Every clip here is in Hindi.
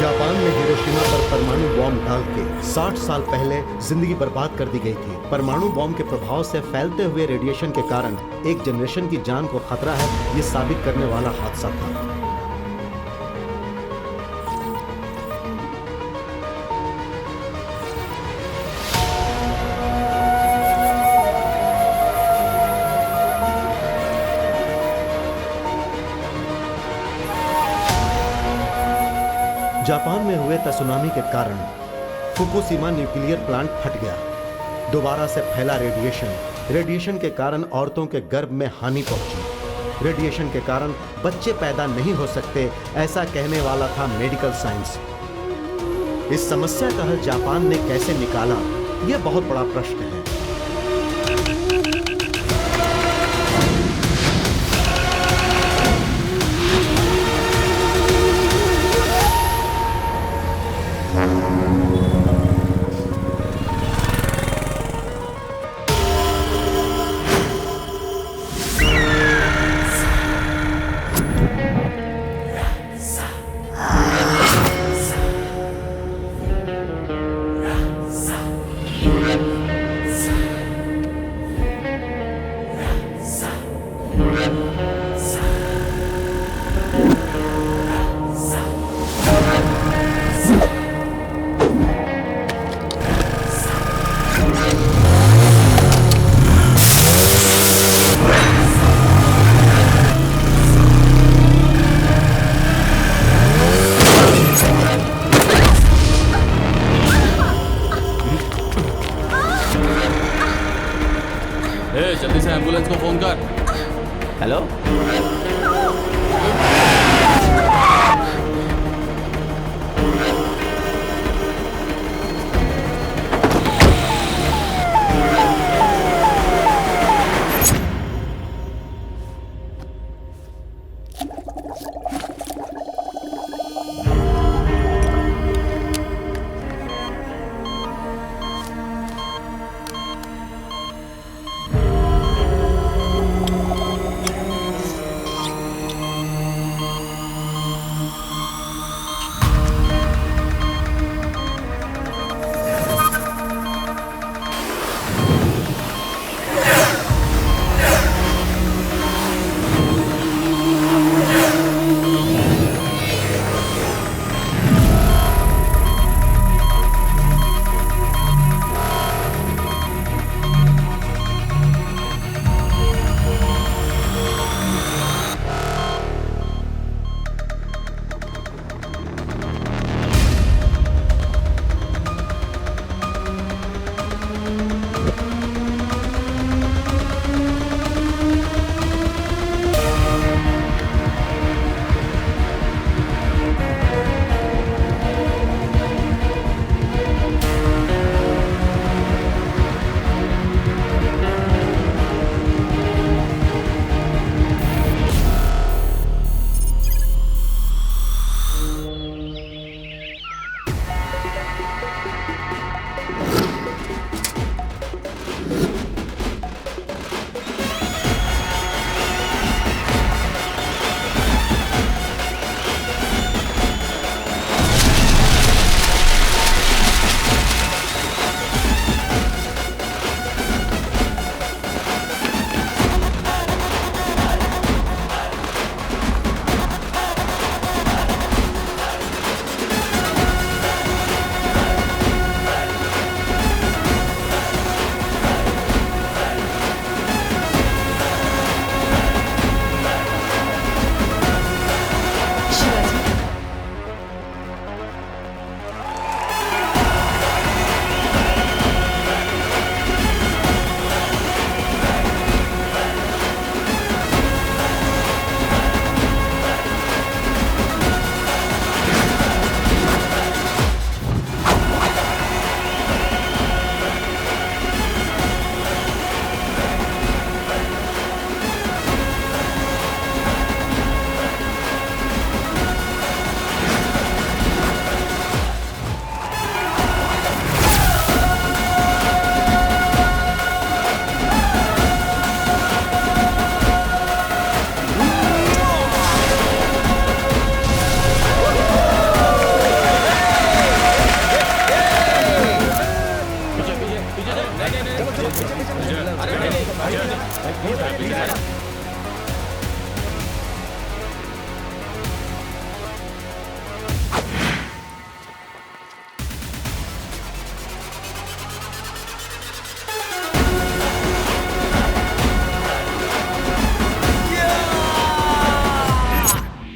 जापान में हिरोशिमा पर परमाणु बॉम्ब डाल के 60 साल पहले जिंदगी बर्बाद कर दी गई थी। परमाणु बॉम्ब के प्रभाव से फैलते हुए रेडिएशन के कारण एक जनरेशन की जान को खतरा है, ये साबित करने वाला हादसा था। जापान में हुए त्सुनामी के कारण फुकुशिमा न्यूक्लियर प्लांट फट गया। दोबारा से फैला रेडिएशन के कारण औरतों के गर्भ में हानि पहुंची। रेडिएशन के कारण बच्चे पैदा नहीं हो सकते, ऐसा कहने वाला था मेडिकल साइंस। इस समस्या का हल जापान ने कैसे निकाला, यह बहुत बड़ा प्रश्न है। जल्दी से एम्बुलेंस को फोन कर। हेलो,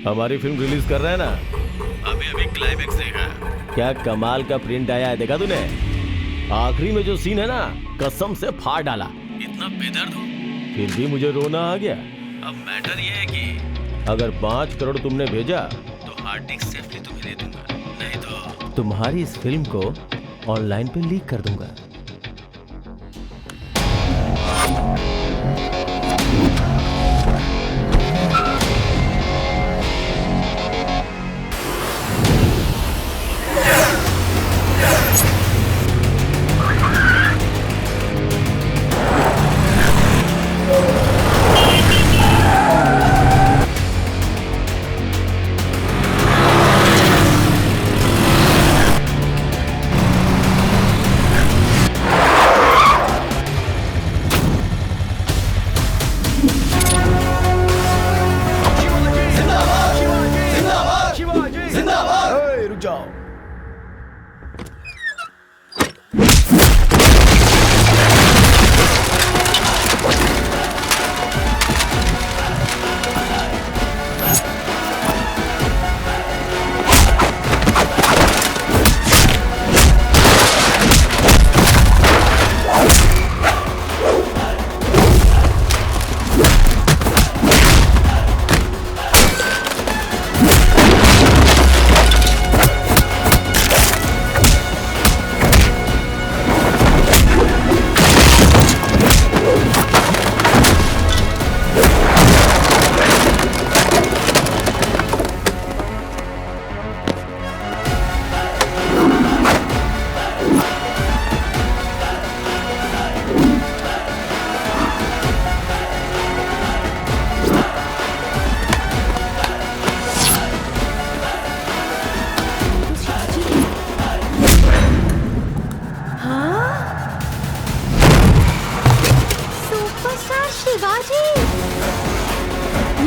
हमारी फिल्म रिलीज कर रहा है ना, अभी अभी क्लाइमेक्स देखा। क्या कमाल का प्रिंट आया है, देखा तूने? आखिरी में जो सीन है ना, कसम से फाड़ डाला। इतना बेदर्द हूँ फिर भी मुझे रोना आ गया। अब मैटर ये है कि अगर 5 करोड़ तुमने भेजा तो हार्ड डिस्क सेफली तुम्हें दे दूंगा, नहीं तो तुम्हारी इस फिल्म को ऑनलाइन पे लीक कर दूंगा।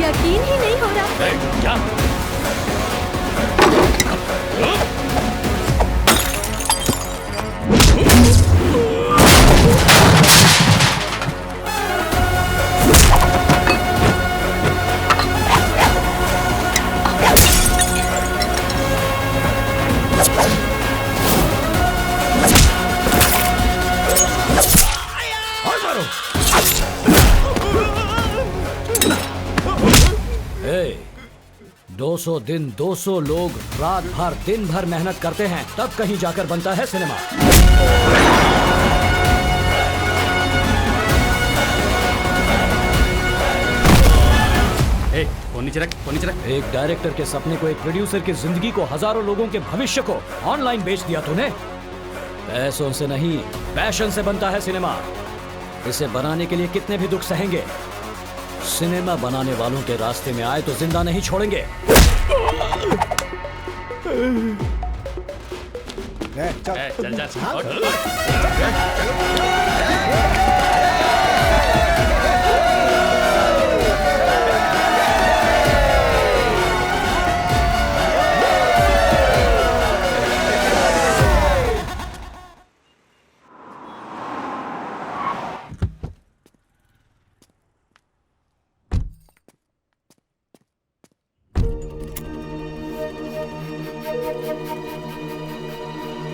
यकीन ही नहीं हो रहा। Hey, 200 दिन 200 लोग रात भर दिन भर मेहनत करते हैं, तब कहीं जाकर बनता है सिनेमा। फोन नीचे रख, फोन नीचे रख। एक डायरेक्टर के सपने को, एक प्रोड्यूसर की जिंदगी को, हजारों लोगों के भविष्य को ऑनलाइन बेच दिया तूने। पैसों से नहीं, पैशन से बनता है सिनेमा। इसे बनाने के लिए कितने भी दुख सहेंगे। सिनेमा बनाने वालों के रास्ते में आए तो जिंदा नहीं छोड़ेंगे। चल जा।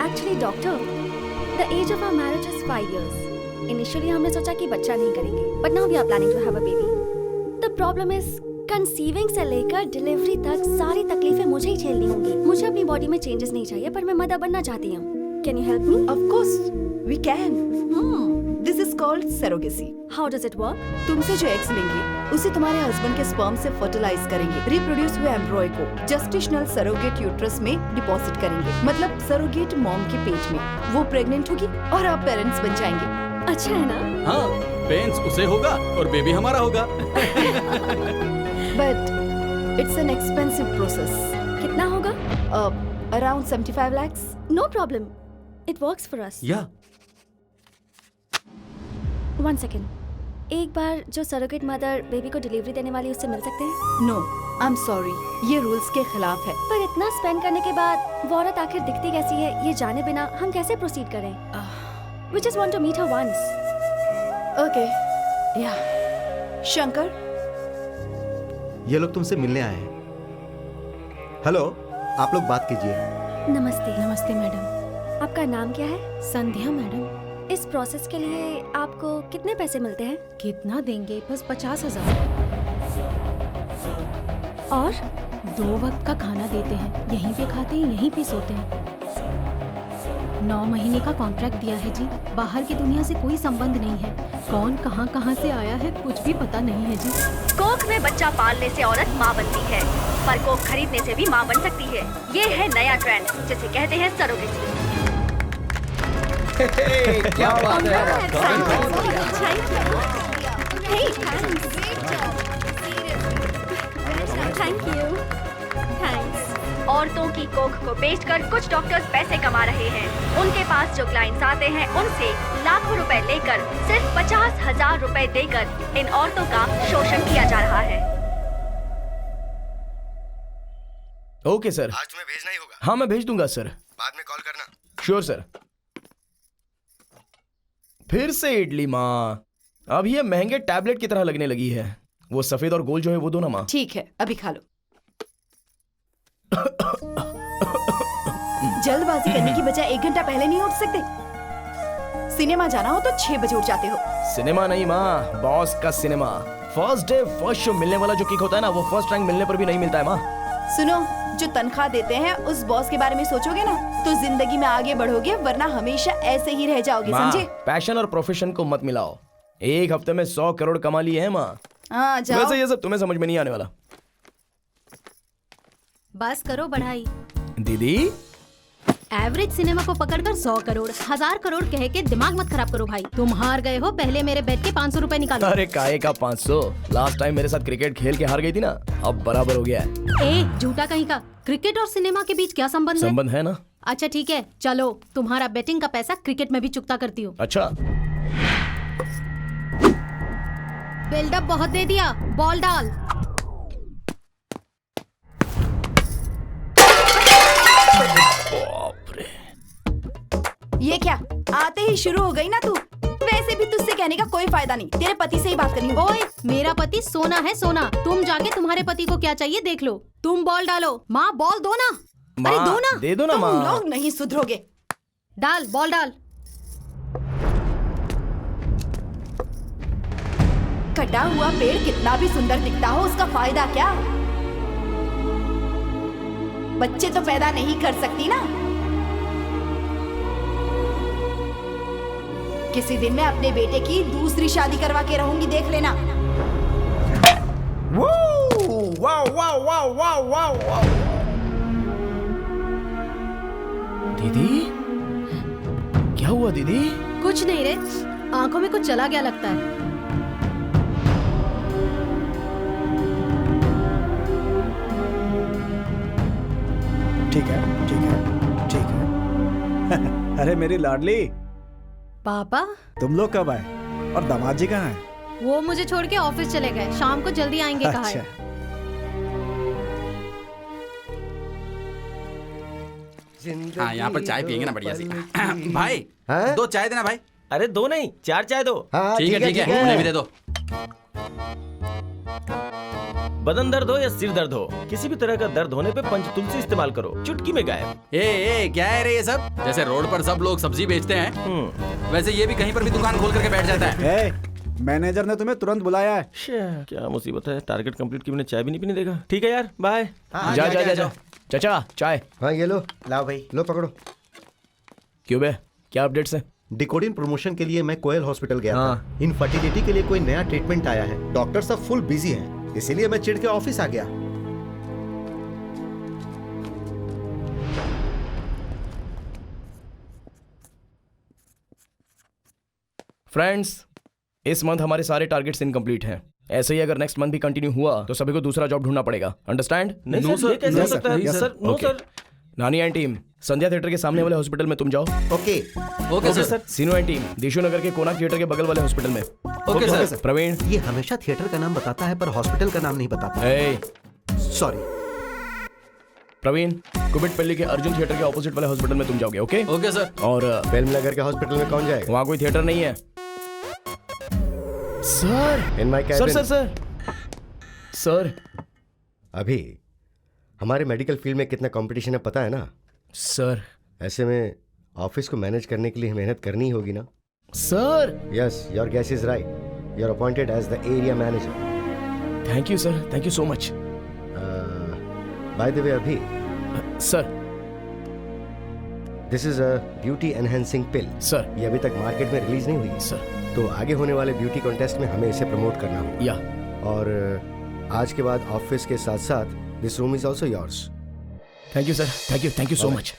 Actually, doctor, the age of our marriage is 5 years. Initially, हमने सोचा कि बच्चा नहीं करेंगे, but now we are planning to have a baby. The problem is, conceiving से लेकर डिलीवरी तक सारी तकलीफें मुझे ही झेलनी होंगी। मुझे अपनी बॉडी में चेंजेस नहीं चाहिए, पर मैं मदर बनना चाहती हूँ। Can you help me? Of course, we can. This is called surrogacy. How does it work? तुमसे जो एग्स लेंगे, उसे तुम्हारे हस्बैंड के स्पर्म से फर्टिलाइज करेंगे। रिप्रोड्यूस हुए एम्ब्रॉय को जेस्टेशनल सरोगेट यूट्रस में डिपॉजिट करेंगे, मतलब सरोगेट मॉम के पेट में। वो प्रेग्नेंट होगी और आप पेरेंट्स बन जाएंगे। अच्छा है ना? हाँ, पेंस उसे होगा और बेबी हमारा होगा। But it's an expensive process. कितना होगा? Around 75 lakhs. No problem. It works for us. या 1 second. एक बार जो सरोगेट मदर बेबी को डिलीवरी देने वाली उससे मिल सकते हैं? No, I'm sorry. ये रूल्स के खिलाफ है। पर इतना स्पेंड करने के बाद वो औरत आखिर दिखती कैसी है, ये जाने बिना हम कैसे प्रोसीड करें? We just want to meet her once. Okay. Yeah. Shankar, ये लोग तुमसे मिलने आए हैं। हेलो, आप लोग बात कीजिए। नमस्ते। नमस्ते मैडम। आपका नाम क्या है? संध्या मैडम। इस प्रोसेस के लिए आपको कितने पैसे मिलते हैं? कितना देंगे? बस 50,000। और 2 वक्त का खाना देते हैं, यहीं पे खाते हैं, यहीं पे सोते हैं। 9 महीने का कॉन्ट्रैक्ट दिया है जी। बाहर की दुनिया से कोई संबंध नहीं है। कौन कहाँ से आया है कुछ भी पता नहीं है जी। कोख में बच्चा पालने से औरत माँ बनती है, पर कोख खरीदने से भी माँ बन सकती है। ये है नया ट्रेंड जिसे कहते हैं सरोगेसी। क्या बात है। Thank you. थैंक्स। औरतों की कोख को बेचकर कुछ डॉक्टर्स पैसे कमा रहे हैं। उनके पास जो क्लाइंट्स आते हैं उनसे लाखों रुपए लेकर सिर्फ 50,000 रुपए देकर इन औरतों का शोषण किया जा रहा है। Okay sir. आज तुम्हें भेजना ही होगा। हाँ मैं भेज दूंगा सर। बाद में कॉल करना। Sure sir. फिर से इडली माँ, अब ये महंगे टैबलेट की तरह लगने लगी है। वो सफेद और गोल जो है वो दो ना माँ। ठीक है, अभी खा लो। जल्दबाजी करने की बजाय 1 घंटा पहले नहीं उठ सकते? सिनेमा जाना हो तो 6 बजे उठ जाते हो। सिनेमा नहीं माँ, बॉस का cinema. First day first show मिलने वाला जो किक होता है ना, वो फर्स्ट रैंक मिलने पर भी नहीं मिलता है माँ। सुनो, जो तनख्वाह देते हैं उस बॉस के बारे में सोचोगे ना तो जिंदगी में आगे बढ़ोगे, वरना हमेशा ऐसे ही रह जाओगे, माँ, समझे? पैशन और प्रोफेशन को मत मिलाओ। 1 हफ्ते में 100 करोड़ कमा लिए हैं माँ। हाँ जाओ। वैसे ये सब तुम्हें समझ में नहीं आने वाला। बस करो बढ़ाई। दीदी एवरेज सिनेमा को पकड़कर 100 करोड़ 1000 करोड़ कह के दिमाग मत खराब करो भाई। तुम हार गए हो, पहले मेरे बेट के 500 रुपए निकालो। अरे काहे का 500? लास्ट टाइम मेरे साथ क्रिकेट खेल के हार गई थी ना, अब बराबर हो गया है। ए झूठा कहीं का। क्रिकेट और सिनेमा के बीच क्या संबंध है? संबंध है ना। अच्छा ठीक है, चलो तुम्हारा बेटिंग का पैसा क्रिकेट में भी चुकता करती हूँ। अच्छा बिल्डअप बहुत दे दिया, बॉल डाल। ये क्या, आते ही शुरू हो गई ना तू? वैसे भी तुझसे कहने का कोई फायदा नहीं, तेरे पति से ही बात करनी होगी। ओए, मेरा पति सोना है सोना। तुम जाके तुम्हारे पति को क्या चाहिए देख लो। तुम बॉल डालो। माँ बॉल दो ना। अरे दो ना। दे दो ना तुम माँ। लोग नहीं सुधरोगे। डाल बॉल डाल। कटा हुआ पेड़ कितना भी सुंदर दिखता हो, उसका फायदा क्या? बच्चे तो पैदा नहीं कर सकती ना। किसी दिन मैं अपने बेटे की दूसरी शादी करवा के रहूंगी, देख लेना। Wow wow wow wow wow wow. दीदी क्या हुआ दीदी? कुछ नहीं रे, आंखों में कुछ चला गया लगता है। ठीक है ठीक है ठीक है। अरे मेरी लाडली, पापा तुम लोग कब आए? और दामाद जी कहाँ हैं? वो मुझे छोड़ के ऑफिस चले गए, शाम को जल्दी आएंगे कहा है। हाँ यहाँ पर चाय पियेंगे ना बढ़िया सी। भाई हाँ? 2 चाय देना भाई। अरे 2 नहीं 4 चाय दो। हाँ, ठीक है उन्हें भी दे दो। बदन दर्द हो या सिर दर्द हो, किसी भी तरह का दर्द होने पे पंचतुलसी इस्तेमाल करो, चुटकी में गायब। ए क्या है रे ये सब? जैसे रोड पर सब लोग सब्जी बेचते हैं, वैसे ये भी कहीं पर भी दुकान खोल करके बैठ जाता है। मैनेजर ने तुम्हें तुरंत बुलाया है। क्या मुसीबत है, टारगेट कंप्लीट की मैंने चाय भी नहीं पीने देगा। ठीक है यार, बाय। जा जा जा जा। चाचा चाय। हाँ ये लो, लाओ भाई, लो पकड़ो। क्यों बे, क्या अपडेट्स हैं? डिकोडिन प्रमोशन के लिए मैं कोयल हॉस्पिटल गया हाँ। था। इनफर्टिलिटी के लिए कोई नया ट्रीटमेंट आया है। डॉक्टर सब फुल बिजी हैं, इसीलिए मैं चिढ़ के ऑफिस आ गया। फ्रेंड्स, इस मंथ हमारे सारे टारगेट्स इनकम्प्लीट हैं। ऐसे ही अगर नेक्स्ट मंथ भी कंटिन्यू हुआ तो सभी को दूसरा जॉब ढूंढना पड़ेगा। अंडरस्टैंड? नहीं सर, ये कैसे हो सकता है? Sir no okay. Sir. Nani and team, Sandhya theatre के सामने वाले हॉस्पिटल में तुम जाओ। Okay okay sir. Seeno and team, Dishu Nagar के कोना थिएटर के बगल वाले हॉस्पिटल में। Okay sir. प्रवीण, ये हमेशा थिएटर का नाम बताता है पर हॉस्पिटल का नाम नहीं बताता। ए सॉरी। प्रवीण, कुबिटपल्ली के अर्जुन थिएटर के ऑपोजिट वाले हॉस्पिटल में तुम जाओगे। Okay okay sir. और फिल्म नगर के हॉस्पिटल में कौन जाएगा? वहाँ कोई थिएटर नहीं है। Sir in my sir cabin. Sir sir sir अभी हमारे मेडिकल फील्ड में कितना कंपटीशन है पता है ना। सर। ऐसे में ऑफिस को मैनेज करने के लिए मेहनत करनी ही होगी ना। Sir. Yes, your guess is right. You are appointed as the area manager. Thank you sir, thank you so much. By the way अभी sir, this is a beauty enhancing pill. Sir, ये अभी तक मार्केट में रिलीज नहीं हुई है सर। तो आगे होने वाले ब्यूटी कॉन्टेस्ट में हमें इसे प्रमोट करना होगा। या और आज के बाद ऑफिस के साथ साथ this room is also yours. Thank you sir, thank you so much.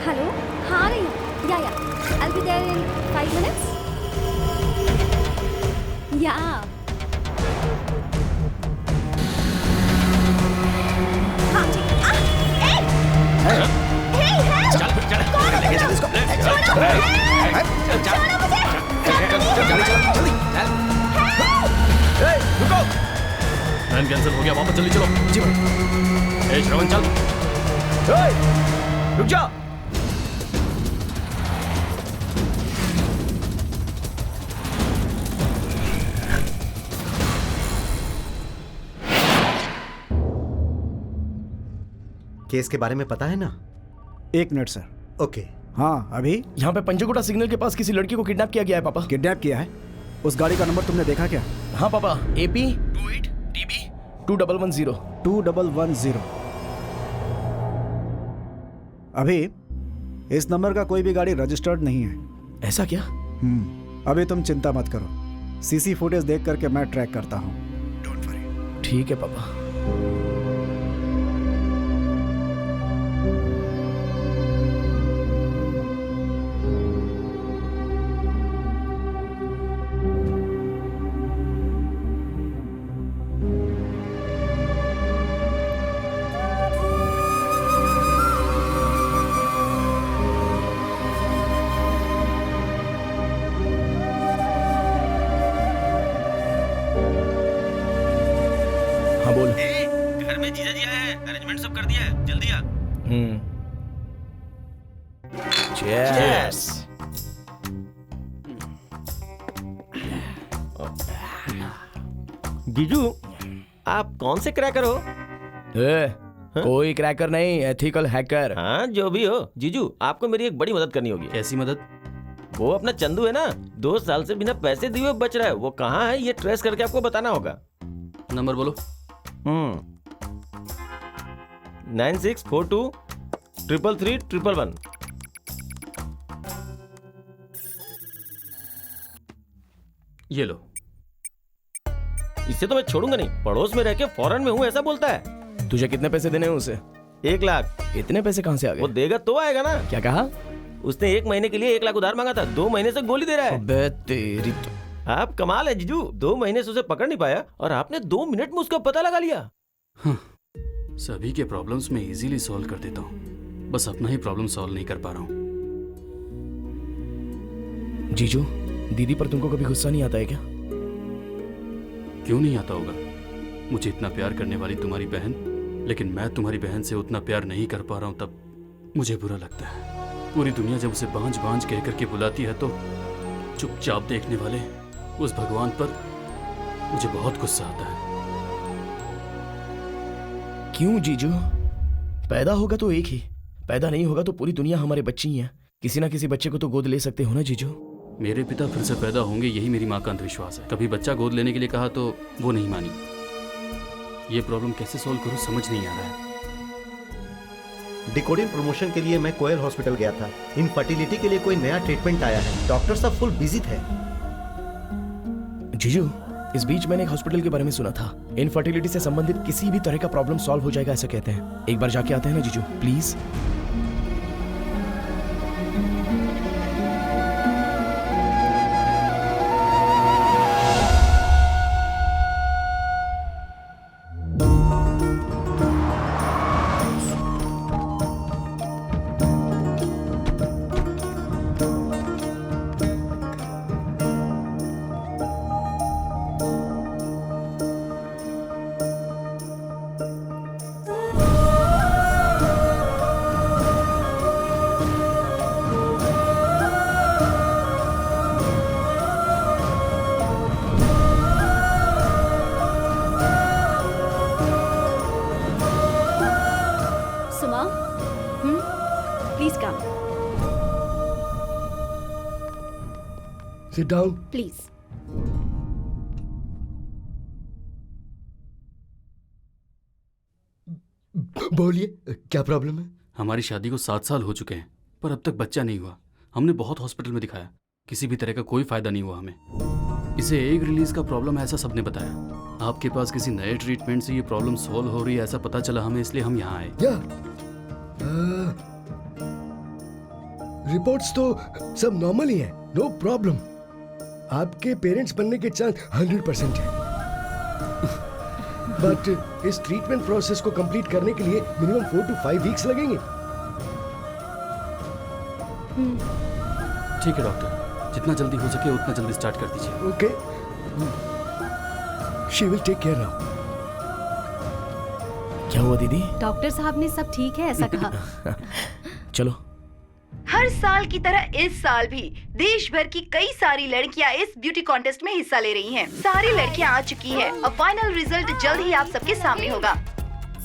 Hello, हाँ रही हूँ। या I'll be there in 5 minutes. या हाँ ठीक। प्लान कैंसिल हो गया, वापस जल्दी चलो। जी भाई। श्रवण चल। रुक जा। केस के बारे में पता है ना? 1 मिनट सर। ओके। हाँ अभी यहाँ पे पंजगुड़ा सिग्नल के पास किसी लड़की को किडनैप किया गया है पापा। किडनैप किया है? उस गाड़ी का नंबर तुमने देखा क्या? हाँ पापा, AP 28 TB 2110। 2110। अभी इस नंबर का कोई भी गाड़ी रजिस्टर्ड नहीं है। ऐसा क्या? अभी तुम चिंता मत करो, सीसी फुटेज देख करके मैं ट्रैक करता हूँ। Don't worry. ठीक है पापा। हाँ बोल। घर में जीजा जी आया है, अरेंजमेंट सब कर दिया है, जल्दी आ। Cheers। जीजू, आप कौन से क्रैकर हो? कोई क्रैकर नहीं, एथिकल हैकर। हाँ जो भी हो। जीजू, आपको मेरी एक बड़ी मदद करनी होगी। कैसी मदद? वो अपना चंदू है ना, 2 साल से बिना पैसे दिए हुए बच रहा है। वो कहाँ है ये ट्रेस करके आपको बताना होगा। नंबर बोलो। 9642 333 111। ये लो। इससे तो मैं छोड़ूंगा नहीं। पड़ोस में रह के फॉरेन में हूँ ऐसा बोलता है। तुझे कितने पैसे देने हैं उसे? 1 लाख। इतने पैसे कहाँ से आ वो गए? देगा तो आएगा ना। क्या कहा? उसने 1 महीने के लिए 1 लाख उधार मांगा था, 2 महीने से गोली दे रहा है। अबे तेरी तो। आप कमाल है जीजू, 2 महीने से उसे पकड़ नहीं पाया और आपने 2 मिनट में उसका पता लगा लिया। सभी के प्रॉब्लम्स में इजीली सॉल्व कर देता हूँ, बस अपना ही प्रॉब्लम सॉल्व नहीं कर पा रहा हूँ। जीजू, दीदी पर तुमको कभी गुस्सा नहीं आता है क्या? क्यों नहीं आता होगा? मुझे इतना प्यार करने वाली तुम्हारी बहन, लेकिन मैं तुम्हारी बहन से उतना प्यार नहीं कर पा रहा हूँ, तब मुझे बुरा लगता है। पूरी दुनिया जब उसे बांझ बांझ कह करके बुलाती है तो चुपचाप देखने वाले उस भगवान पर मुझे बहुत गुस्सा आता है। क्यों जीजू? पैदा होगा तो एक ही, पैदा नहीं होगा तो पूरी दुनिया हमारे बच्चे ही हैं। किसी ना किसी बच्चे को तो गोद ले सकते हो ना जीजू? मेरे पिता फिर से पैदा होंगे, यही मेरी माँ का अंधविश्वास है। कभी बच्चा गोद लेने के लिए कहा तो वो नहीं मानी। ये प्रॉब्लम कैसे सॉल्व करूं समझ नहीं आ रहा है। डिकोडिन प्रमोशन के लिए मैं कोयल हॉस्पिटल गया था। इनफर्टिलिटी के लिए कोई नया ट्रीटमेंट आया है। डॉक्टर सब फुल बिजी थे। जीजू, इस बीच मैंने एक हॉस्पिटल के बारे में सुना था। इनफर्टिलिटी से संबंधित किसी भी तरह का प्रॉब्लम सॉल्व हो जाएगा ऐसा कहते हैं। एक बार जाके आते हैं ना जीजू, प्लीज। Sit down. प्लीज। बोलिए, क्या प्रॉब्लम है? हमारी शादी को 7 साल हो चुके हैं पर अब तक बच्चा नहीं हुआ। हमने बहुत हॉस्पिटल में दिखाया, किसी भी तरह का कोई फायदा नहीं हुआ हमें। इसे एग रिलीज का प्रॉब्लम है ऐसा सबने बताया। आपके पास किसी नए ट्रीटमेंट से ये प्रॉब्लम सॉल्व हो रही है ऐसा पता चला हमें, इसलिए हम यहाँ आए। रिपोर्ट्स तो सब नॉर्मल ही है, नो प्रॉब्लम। आपके पेरेंट्स बनने के चांस 100% है। बट इस ट्रीटमेंट प्रोसेस को कंप्लीट करने के लिए मिनिमम 4 to 5 वीक्स लगेंगे। ठीक है डॉक्टर, जितना जल्दी हो सके उतना जल्दी स्टार्ट कर दीजिए। Okay, she will take care now. क्या हुआ दीदी? डॉक्टर साहब ने सब ठीक है ऐसा कहा। चलो। हर साल की तरह इस साल भी देश भर की कई सारी लड़कियां इस ब्यूटी कॉन्टेस्ट में हिस्सा ले रही हैं। सारी लड़कियां आ चुकी हैं और फाइनल रिजल्ट जल्द ही आप सबके सामने होगा।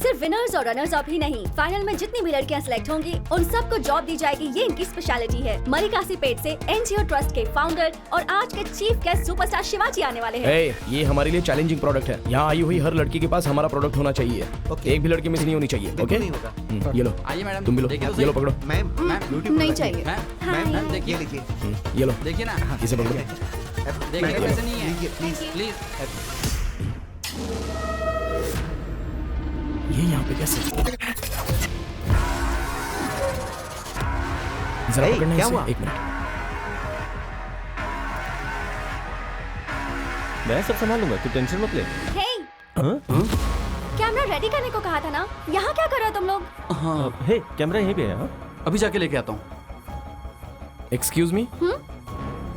सिर्फ विनर्स और रनर्स अप ही नहीं, फाइनल में जितनी भी लड़कियां सिलेक्ट होंगी उन सबको जॉब दी जाएगी। ये इनकी स्पेशलिटी है। मरिकासीपेट से एनजीओ ट्रस्ट के फाउंडर और आज के चीफ गेस्ट सुपरस्टार शिवाजी आने वाले हैं। ये हमारे लिए चैलेंजिंग प्रोडक्ट है। यहाँ आई हुई हर लड़की के पास हमारा प्रोडक्ट होना चाहिए। एक भी लड़की मिस नहीं होनी चाहिए। ओके, ये लो। आइए मैडम, तुम भी लो। ये लो, पकड़ो। मैम नहीं चाहिए। मैम देखिए, ये लो, देखिए ना, इसे पकड़ो। देखिए कैसे नहीं है, प्लीज। ये यहाँ पे कैसे? जरा पकड़ना क्या इसे, हुआ? 1 मिनट। मैं सब संभाल लूंगा, तू टेंशन मत ले। हे, कैमरा रेडी करने को कहा था ना, यहाँ क्या कर रहे हो तुम लोग? हाँ, हे, कैमरा यहीं पे है। हाँ? अभी जाके लेके आता हूँ। एक्सक्यूज मी,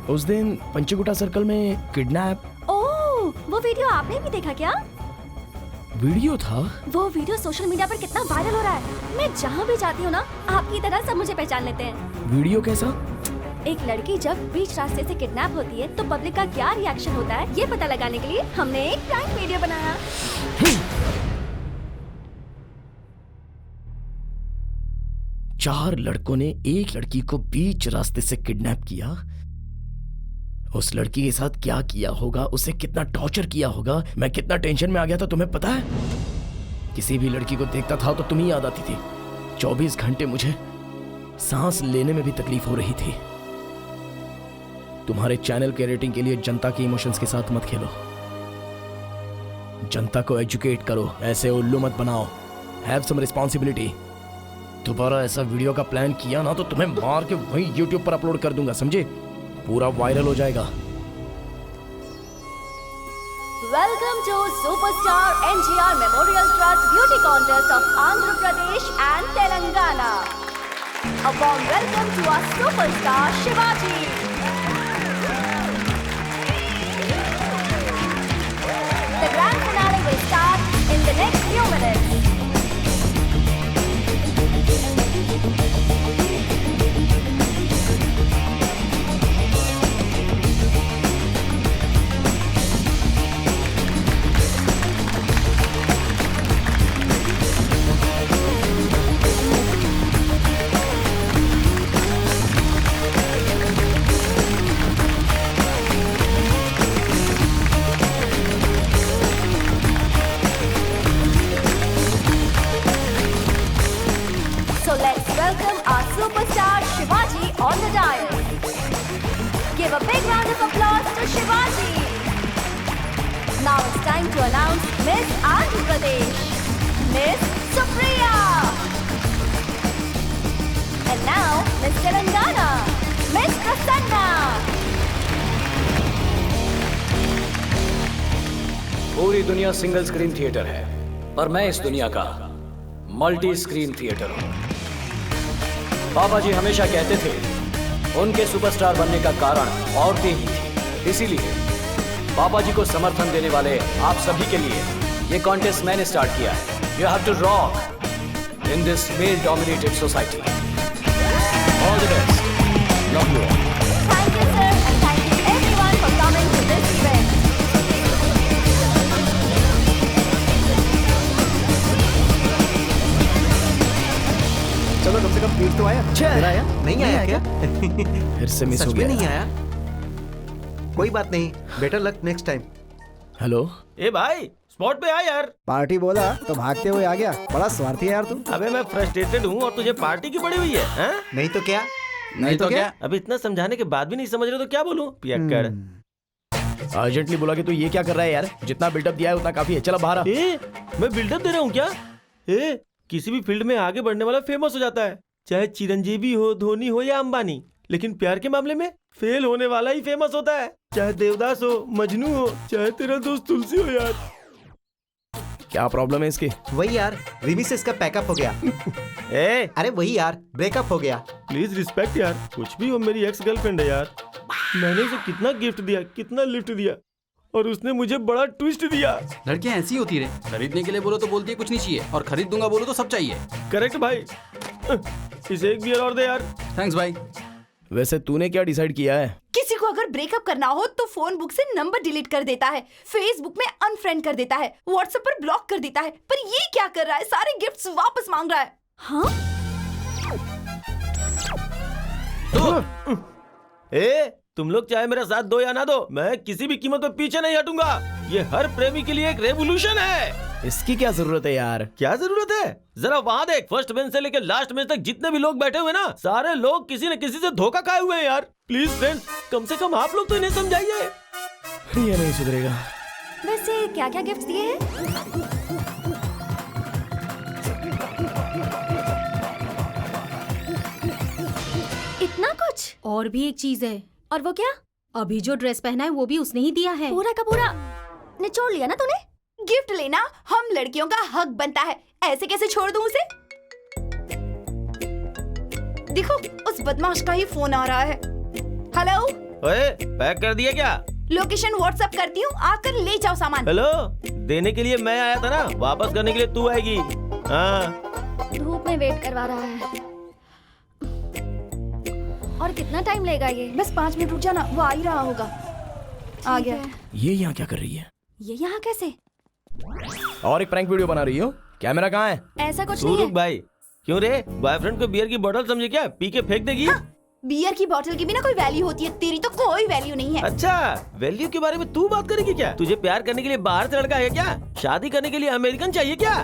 उस दिन पंचकुटा सर्कल में किडनैप। ओह, वो वीडियो आपने भी देखा क्या? वीडियो था? वो वीडियो सोशल मीडिया पर कितना वायरल हो रहा है। मैं जहाँ भी जाती हूँ ना, आपकी तरह सब मुझे पहचान लेते हैं। वीडियो कैसा? एक लड़की जब बीच रास्ते से किडनैप होती है तो पब्लिक का क्या रिएक्शन होता है ये पता लगाने के लिए हमने एक प्रैंक वीडियो बनाया। 4 लड़कों ने एक लड़की को बीच रास्ते से किडनैप किया। उस लड़की के साथ क्या किया होगा, उसे कितना टॉर्चर किया होगा, मैं कितना टेंशन में आ गया था तुम्हें पता है? किसी भी लड़की को देखता था तो तुम ही याद आती थी। 24 घंटे मुझे सांस लेने में भी तकलीफ हो रही थी। तुम्हारे चैनल के रेटिंग के लिए जनता के इमोशंस के साथ मत खेलो। जनता को एजुकेट करो, ऐसे उल्लू मत बनाओ। Have some responsibility. दोबारा ऐसा वीडियो का प्लान किया ना तो तुम्हें मार के वही यूट्यूब पर अपलोड कर दूंगा, समझे? पूरा वायरल हो जाएगा। Welcome to superstar NGR memorial trust beauty contest of Andhra Pradesh and Telangana. A warm welcome to our superstar Shivaji. The grand finale will start in the next few minutes. So let's welcome our superstar Shivaji on the dais. Give a big round of applause to Shivaji. Now it's time to announce Miss Andhra Pradesh, Miss Supriya. And now Miss Telangana, Miss Prasanna. पूरी दुनिया सिंगल स्क्रीन थिएटर है, पर मैं इस दुनिया का मल्टी स्क्रीन थिएटर हूं। बाबा जी हमेशा कहते थे उनके सुपरस्टार बनने का कारण औरतें ही थी। इसीलिए बाबा जी को समर्थन देने वाले आप सभी के लिए ये कॉन्टेस्ट मैंने स्टार्ट किया है। You have to rock in this male dominated society. All the best, love you. Thank you, sir, and thank you everyone for coming to this event. चलो कम से कम एक तो आया। छह आया नहीं आया क्या? फिर से मिस सच हो में गया। नहीं आया। कोई बात नहीं, better luck next time. Hello. ए भाई स्पॉट पे आ यार। पार्टी बोला तो भागते हुए आ गया, बड़ा स्वार्थी है यार तू। अबे मैं फ्रस्ट्रेटेड हूँ और तुझे पार्टी की पड़ी हुई है, हैं? नहीं तो क्या? नहीं तो क्या? अब इतना समझाने के बाद भी नहीं समझ रहे तो क्या बोलूं? पियक्कड़। अर्जेंटली बोला कि तू ये क्या कर रहा है यार? जितना बिल्डअप दिया है उतना काफी है, चला बाहर आ। मैं बिल्डअप दे रहा हूँ क्या? किसी भी फील्ड में आगे बढ़ने वाला फेमस हो जाता है, चाहे चिरंजीवी हो, धोनी हो या अंबानी। लेकिन प्यार के मामले में फेल होने वाला ही फेमस होता है, चाहे देवदास हो, मजनू हो, चाहे तेरा दोस्त तुलसी हो यार। क्या प्रॉब्लम है इसकी? वही यार, रिमी से इसका पैकअप हो गया। अरे वही यार, ब्रेकअप हो गया। प्लीज रिस्पेक्ट यार, कुछ भी हो मेरी एक्स गर्लफ्रेंड है यार। मैंने उसे कितना गिफ्ट दिया, कितना लिफ्ट दिया, और उसने मुझे बड़ा ट्विस्ट दिया। लड़कियां ऐसी होती रहे, खरीदने के लिए बोलो तो बोलती है कुछ नहीं चाहिए, और खरीद दूंगा बोलो तो सब चाहिए। करेक्ट भाई। इसे एक बियर और दे यार। थैंक्स भाई। वैसे तूने क्या डिसाइड किया है? किसी को अगर ब्रेकअप करना हो तो फोन बुक से नंबर डिलीट कर देता है, फेसबुक में अनफ्रेंड कर देता है, व्हाट्सएप पर ब्लॉक कर देता है। पर ये क्या कर रहा है? सारे गिफ्ट्स वापस मांग रहा है। हाँ? तुम लोग चाहे मेरा साथ दो या ना दो, मैं किसी भी कीमत पे पीछे नहीं हटूंगा। ये हर प्रेमी के लिए एक रेवोल्यूशन है। इसकी क्या जरूरत है यार? क्या जरूरत है? जरा वहाँ देख, फर्स्ट बेंच से लेकर लास्ट बेंच तक जितने भी लोग बैठे हुए ना, सारे लोग किसी न किसी से धोखा खाए हुए हैं यार। प्लीज फ्रेंड्स, कम से कम आप लोग तो इन्हें समझाइए। ये नहीं सुधरेगा। वैसे क्या क्या गिफ्ट दिए हैं? इतना कुछ? और भी एक चीज है। और वो क्या? अभी जो ड्रेस पहना है वो भी उसने ही दिया है। पूरा का पूरा निचोड़ लिया ना तूने? गिफ्ट लेना हम लड़कियों का हक बनता है, ऐसे कैसे छोड़ दूं उसे? देखो उस बदमाश का ही फोन आ रहा है। हेलो। ओए, पैक कर दिया क्या? लोकेशन व्हाट्सएप करती हूँ, आकर ले जाओ सामान। हेलो, देने के लिए मैं आया था ना, वापस करने के लिए तू आएगी। हाँ। धूप में वेट करवा रहा है। और कितना टाइम लेगा ये? बस 5 मिनट रुक जाना, वो आ ही रहा होगा। आ गया। ये यहाँ क्या कर रही है? ये यहाँ कैसे? और एक प्रैंक वीडियो बना रही हो? कैमरा कहाँ है? ऐसा कुछ नहीं है। भाई, क्यों रे? बॉयफ्रेंड को बियर की बोतल समझे क्या? पी के फेंक देगी? हाँ, बियर की बोतल की भी ना कोई वैल्यू होती है, तेरी तो कोई वैल्यू नहीं है। अच्छा, वैल्यू के बारे में तू बात करेगी क्या? तुझे प्यार करने के लिए बाहर से लड़का है क्या? शादी करने के लिए अमेरिकन चाहिए क्या?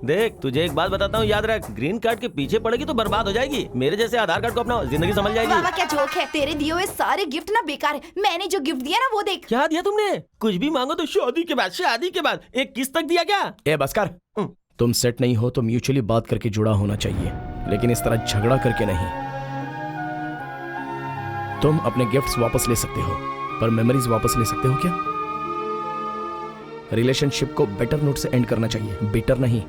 देख, तुझे एक बात बताता हूँ, याद रख, ग्रीन कार्ड के पीछे पड़ेगी तो बर्बाद हो जाएगी। मेरे जैसे आधार कार्ड को अपना जिंदगी समझ जाएगी। बाबा क्या जोक है? तेरे दिए हुए सारे गिफ्ट ना बेकार है। मैंने जो गिफ्ट दिया ना वो देख। क्या दिया तुमने? कुछ भी मांगो तो शादी के बाद, शादी के बाद। एक किस तक दिया क्या? ए बस कर। तुम सेट नहीं हो तो म्यूचुअली बात करके जुड़ा होना चाहिए, लेकिन इस तरह झगड़ा करके नहीं। तुम अपने गिफ्ट्स वापस ले सकते हो, पर मेमोरीज वापस ले सकते हो क्या? रिलेशनशिप को बेटर नोट से एंड करना चाहिए, बेटर नहीं।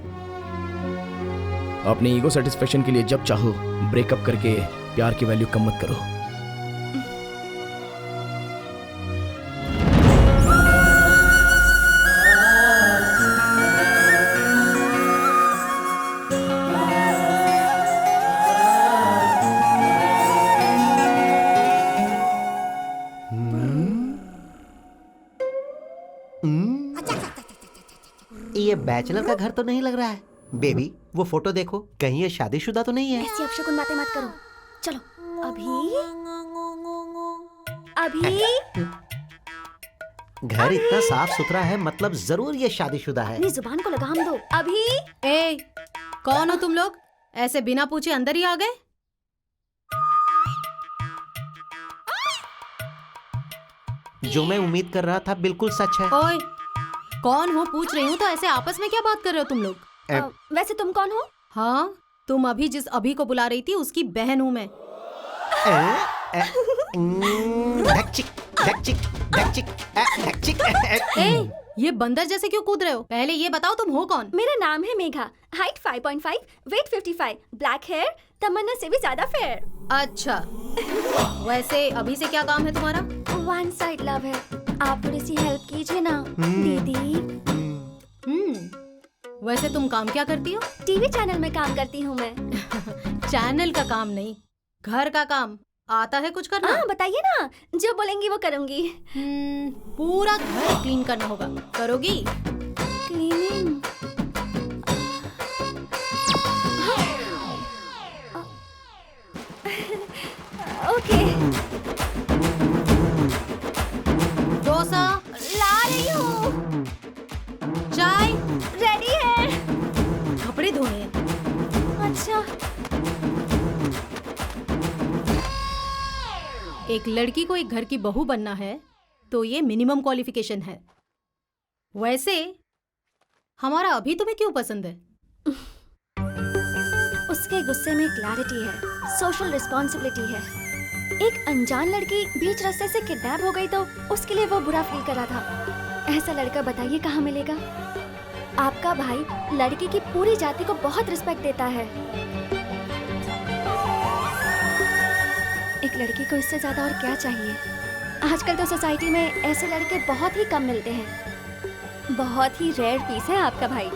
अपनी ईगो सेटिस्फेक्शन के लिए जब चाहो ब्रेकअप करके प्यार की वैल्यू कम मत करो। ये बैचलर का घर तो नहीं लग रहा है। बेबी, वो फोटो देखो, कहीं ये शादीशुदा तो नहीं है? ऐसी अपशकुन बातें मत करो। चलो, अभी घर इतना साफ सुथरा है, मतलब जरूर ये शादीशुदा है। अपनी जुबान को लगाम दो। अभी। ए, कौन हो तुम लोग? ऐसे बिना पूछे अंदर ही आ गए? जो मैं उम्मीद कर रहा था बिल्कुल सच है। ओए, कौन हो पूछ रही हूँ तो ऐसे आपस में क्या बात कर रहे हो तुम लोग? वैसे तुम कौन हो? हाँ, तुम अभी जिस अभी को बुला रही थी उसकी बहन हूँ मैं। ए, ये बंदर जैसे क्यों कूद रहे हो? पहले ये बताओ तुम हो कौन? मेरा नाम है Megha, height 5.5, weight 55, black hair, Tamannaah से भी ज्यादा फेयर। अच्छा, वैसे अभी से क्या काम है तुम्हारा? वन साइड लव है, आप थोड़ी सी हेल्प कीजिए ना दीदी। वैसे तुम काम क्या करती हो? टीवी चैनल में काम करती हूँ मैं। चैनल का काम नहीं, घर का काम आता है कुछ करना? हाँ बताइए ना, जो बोलेंगी वो करूँगी। पूरा घर क्लीन करना होगा, करोगी? क्लीनिंग? ओके। एक लड़की को एक घर की बहू बनना है तो ये मिनिमम क्वालिफिकेशन है। वैसे हमारा अभी तुम्हें क्यों पसंद है? उसके गुस्से में क्लैरिटी है, सोशल रिस्पॉन्सिबिलिटी है। एक अनजान लड़की बीच रास्ते से किडनैप हो गई तो उसके लिए वो बुरा फील कर रहा था। ऐसा लड़का बताइए कहाँ मिलेगा? आपका भाई लड़की की पूरी जाति को बहुत रिस्पेक्ट देता है। एक लड़की को इससे ज्यादा और क्या चाहिए? आजकल तो सोसाइटी में ऐसे लड़के बहुत ही कम मिलते हैं। बहुत ही रेयर पीस है आपका भाई।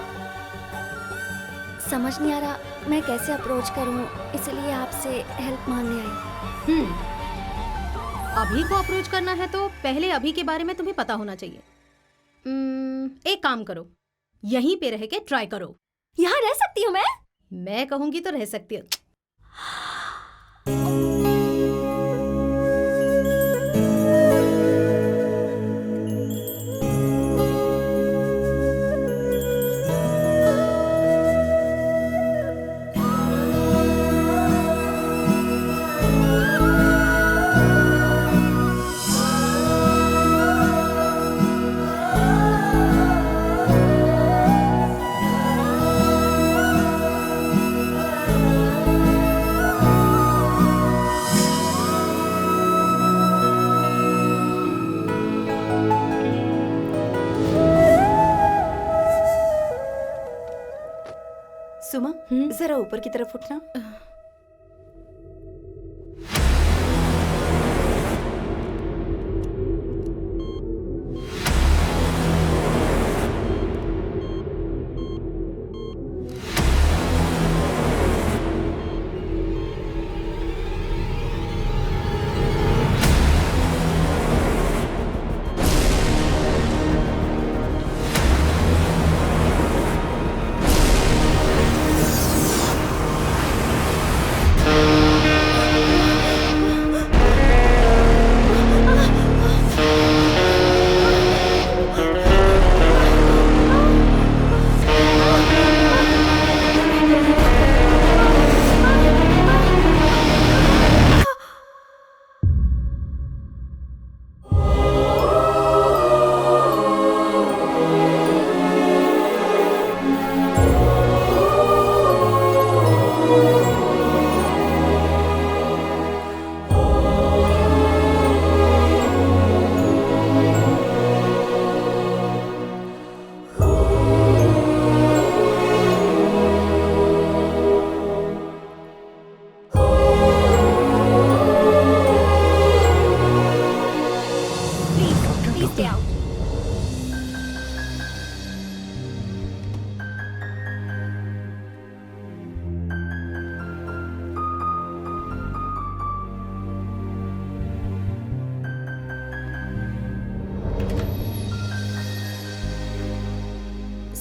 समझ नहीं आ रहा मैं कैसे अप्रोच करूं, इसलिए आपसे हेल्प मांगने आई। अभी को अप्रोच करना है तो पहले अभी के बारे में तुम्हें पता होना चाहिए। एक काम करो, यहीं पे रह के ट्राई करो। यहाँ रह सकती हूँ मैं कहूंगी तो रह सकती हो। सुमा, जरा ऊपर की तरफ उठना।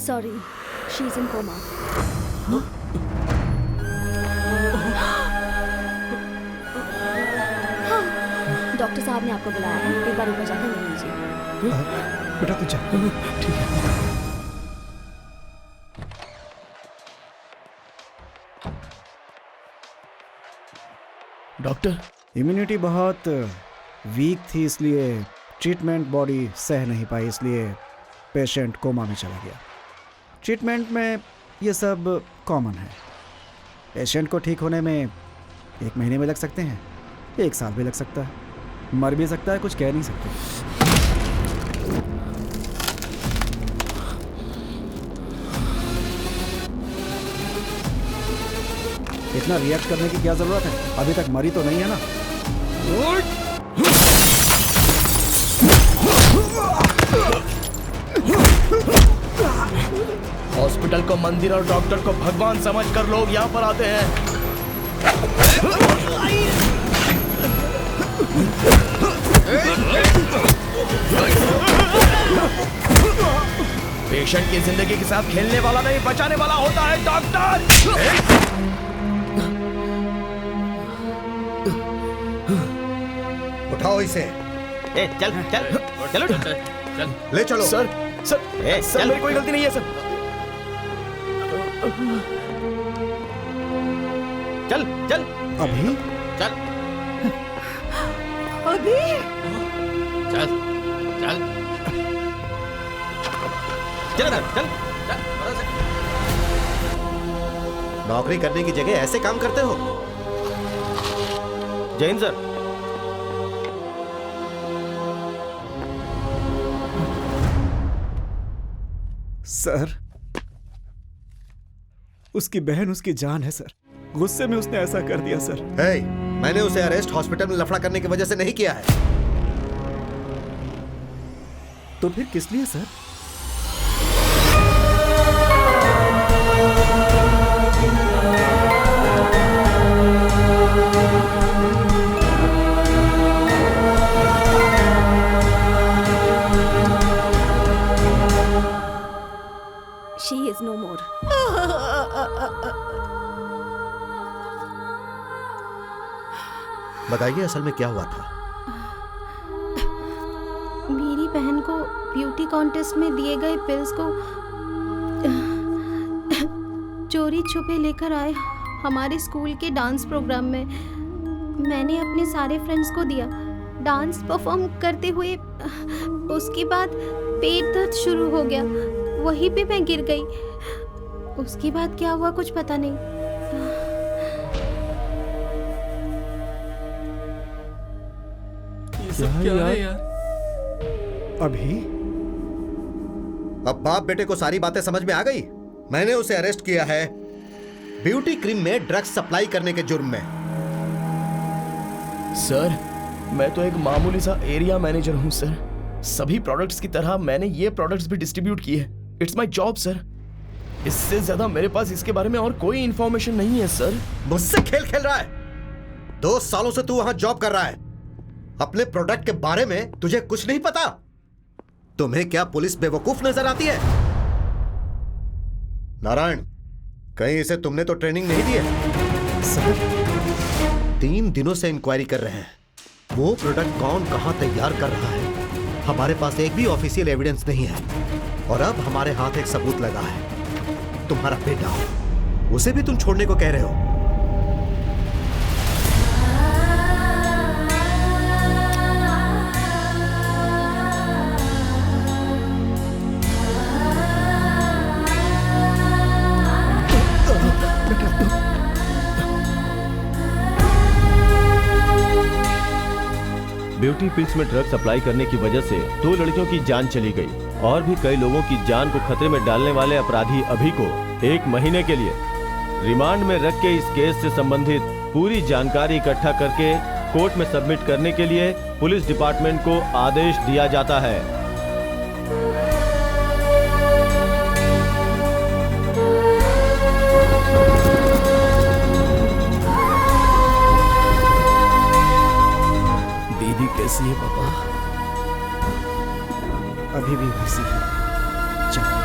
Sorry, she's in coma. Doctor साहब ने आपको बुलाया है, एक बार ऊपर जाकर मिल लीजिए। बेटा तू जा, ठीक है। डॉक्टर, इम्यूनिटी बहुत वीक थी, इसलिए ट्रीटमेंट बॉडी सह नहीं पाई, इसलिए पेशेंट कोमा में चला गया। ट्रीटमेंट में ये सब कॉमन है। पेशेंट को ठीक होने में 1 महीने में लग सकते हैं, 1 साल भी लग सकता है, मर भी सकता है, कुछ कह नहीं सकते। इतना रिएक्ट करने की क्या जरूरत है? अभी तक मरी तो नहीं है ना? हॉस्पिटल को मंदिर और डॉक्टर को भगवान समझकर लोग यहाँ पर आते हैं। पेशेंट की जिंदगी के साथ खेलने वाला नहीं, बचाने वाला होता है डॉक्टर। उठाओ इसे। चल चल चलो चल ले चलो। सर सर मेरी कोई गलती नहीं है सर। चल चल अभी चल। अभी चल चल चल चल नौकरी करने की जगह ऐसे काम करते हो? जैन सर, सर, उसकी बहन उसकी जान है सर। गुस्से में उसने ऐसा कर दिया सर। हे, मैंने उसे अरेस्ट हॉस्पिटल में लफड़ा करने की वजह से नहीं किया है। तो फिर किस लिए sir? She is no more. बताइए असल में क्या हुआ था? मेरी बहन को ब्यूटी कॉन्टेस्ट में दिए गए पिल्स को चोरी छुपे लेकर आए हमारे स्कूल के डांस प्रोग्राम में। मैंने अपने सारे फ्रेंड्स को दिया। डांस परफॉर्म करते हुए उसके बाद पेट दर्द शुरू हो गया, वहीं पे मैं गिर गई। उसके बाद क्या हुआ कुछ पता नहीं। ये सब क्या है यार? अभी अब बाप बेटे को सारी बातें समझ में आ गई। मैंने उसे अरेस्ट किया है ब्यूटी क्रीम में ड्रग्स सप्लाई करने के जुर्म में। सर, मैं तो एक मामूली सा एरिया मैनेजर हूं सर। सभी प्रोडक्ट्स की तरह मैंने ये प्रोडक्ट्स भी डिस्ट्रीब्यूट किए। It's my job sir. इससे ज्यादा मेरे पास इसके बारे में और कोई इंफॉर्मेशन नहीं है सर। मुझसे खेल खेल रहा है? 2 सालों से तू वहां जॉब कर रहा है। अपने प्रोडक्ट के बारे में तुझे कुछ नहीं पता? तुम्हें क्या पुलिस बेवकूफ नजर आती है? नारायण, कहीं इसे तुमने तो ट्रेनिंग नहीं दी है? सर, 3 दिनों से इंक्वायरी कर रहे हैं। वो प्रोडक्ट कौन कहां तैयार कर रहा है, हमारे पास एक भी ऑफिशियल एविडेंस नहीं है। और अब हमारे हाथ एक सबूत लगा है, तुम्हारा बेटा। उसे भी तुम छोड़ने को कह रहे हो? ब्यूटी पिल्स में ड्रग सप्लाई करने की वजह से 2 लड़कियों की जान चली गई और भी कई लोगों की जान को खतरे में डालने वाले अपराधी अभी को 1 महीने के लिए रिमांड में रख के इस केस से संबंधित पूरी जानकारी इकट्ठा करके कोर्ट में सबमिट करने के लिए पुलिस डिपार्टमेंट को आदेश दिया जाता है। कैसी है पापा? अभी भी वैसी है। चलो।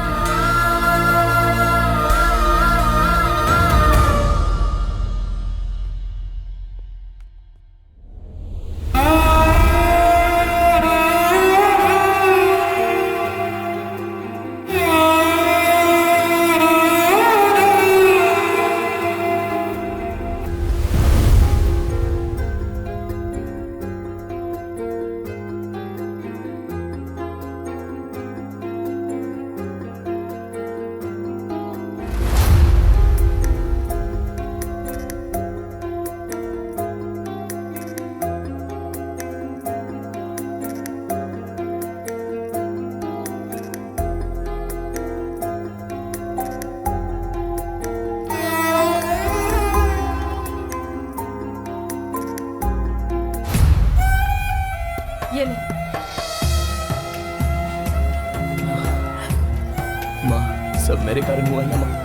ये ले। माँ, सब मेरे कारण हुआ है ना माँ।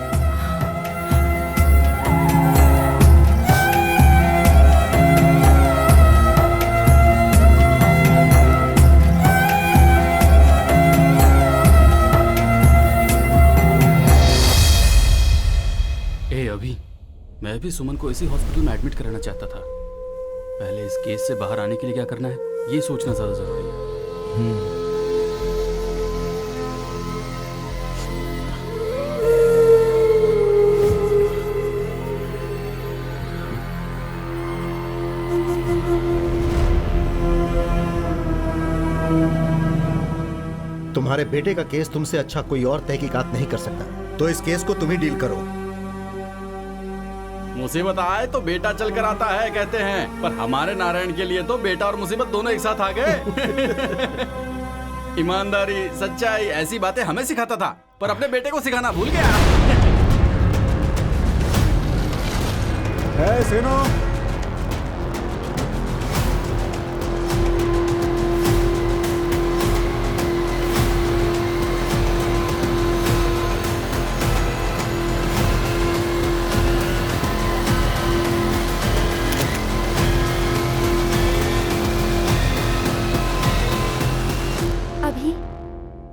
अभी मैं भी सुमन को इसी हॉस्पिटल में एडमिट कराना चाहता था। पहले इस केस से बाहर आने के लिए क्या करना है ये सोचना ज्यादा जरूरी है। तुम्हारे बेटे का केस तुमसे अच्छा कोई और तहकीकात नहीं कर सकता, तो इस केस को तुम ही डील करो। मुसीबत आए तो बेटा चल कर आता है कहते हैं, पर हमारे नारायण के लिए तो बेटा और मुसीबत दोनों एक साथ आ गए। ईमानदारी, सच्चाई, ऐसी बातें हमें सिखाता था, पर अपने बेटे को सिखाना भूल गया। सीनो,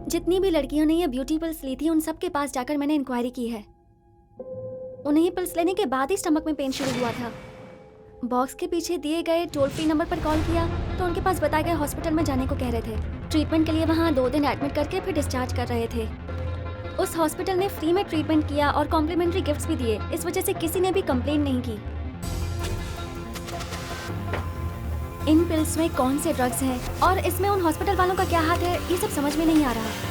जितनी भी लड़कियों ने ये ब्यूटी पिल्स ली थी उन सब के पास जाकर मैंने इंक्वायरी की है। उन्हें ये पिल्स लेने के बाद ही स्टमक में पेन शुरू हुआ था। बॉक्स के पीछे दिए गए टोल फ्री नंबर पर कॉल किया तो उनके पास बताए गए हॉस्पिटल में जाने को कह रहे थे। ट्रीटमेंट के लिए वहाँ 2 दिन एडमिट करके फिर डिस्चार्ज कर रहे थे। उस हॉस्पिटल ने फ्री में ट्रीटमेंट किया और कॉम्प्लीमेंट्री गिफ्ट्स भी दिए। इस वजह से किसी ने भी कंप्लेंट नहीं की। इन पिल्स में कौन से ड्रग्स हैं और इसमें उन हॉस्पिटल वालों का क्या हाथ है, ये सब समझ में नहीं आ रहा।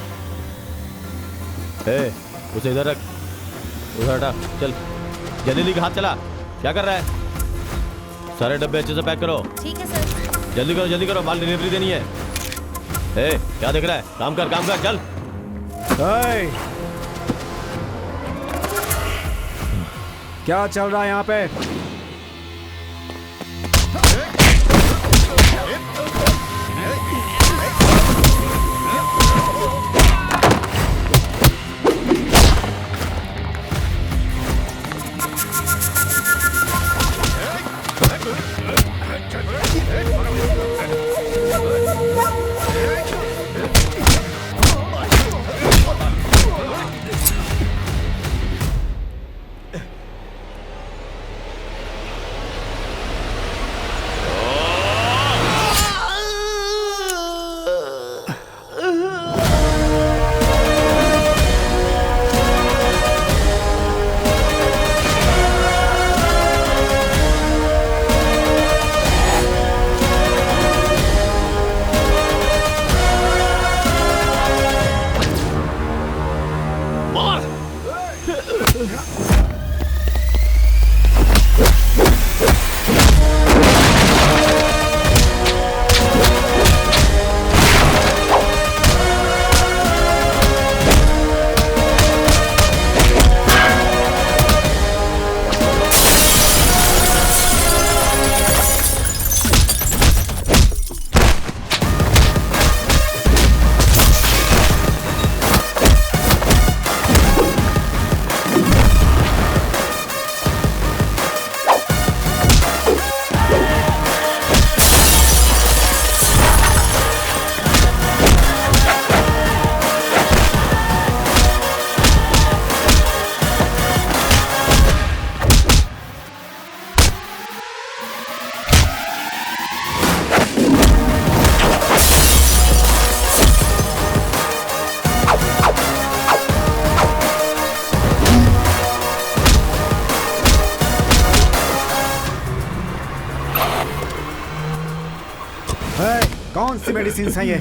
उसे इधर रख, उधर हटा, चल जल्दी हाथ चला। क्या कर रहा है? सारे डब्बे अच्छे से पैक करो। ठीक है सर। जल्दी करो, माल डिलीवरी देनी है। क्या देख रहा है? काम कर चल। क्या चल रहा है यहाँ पे? कौन सी मेडिसिन हैं ये?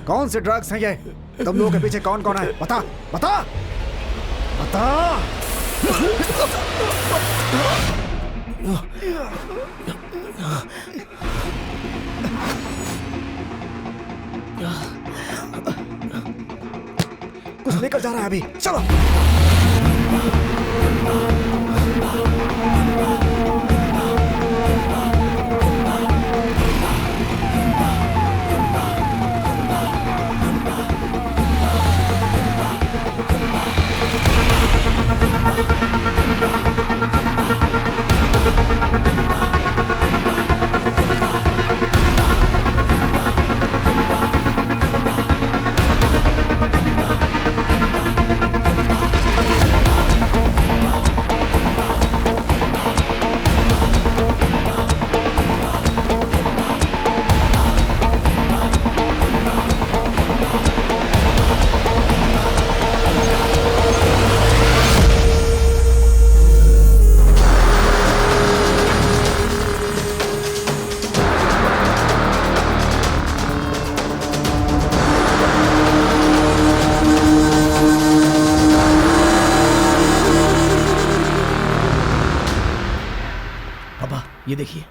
कौन से ड्रग्स हैं ये? तुम लोगों के पीछे कौन कौन है? बता बता बता। कुछ लेकर जा रहा है अभी, चलो। ये देखिए।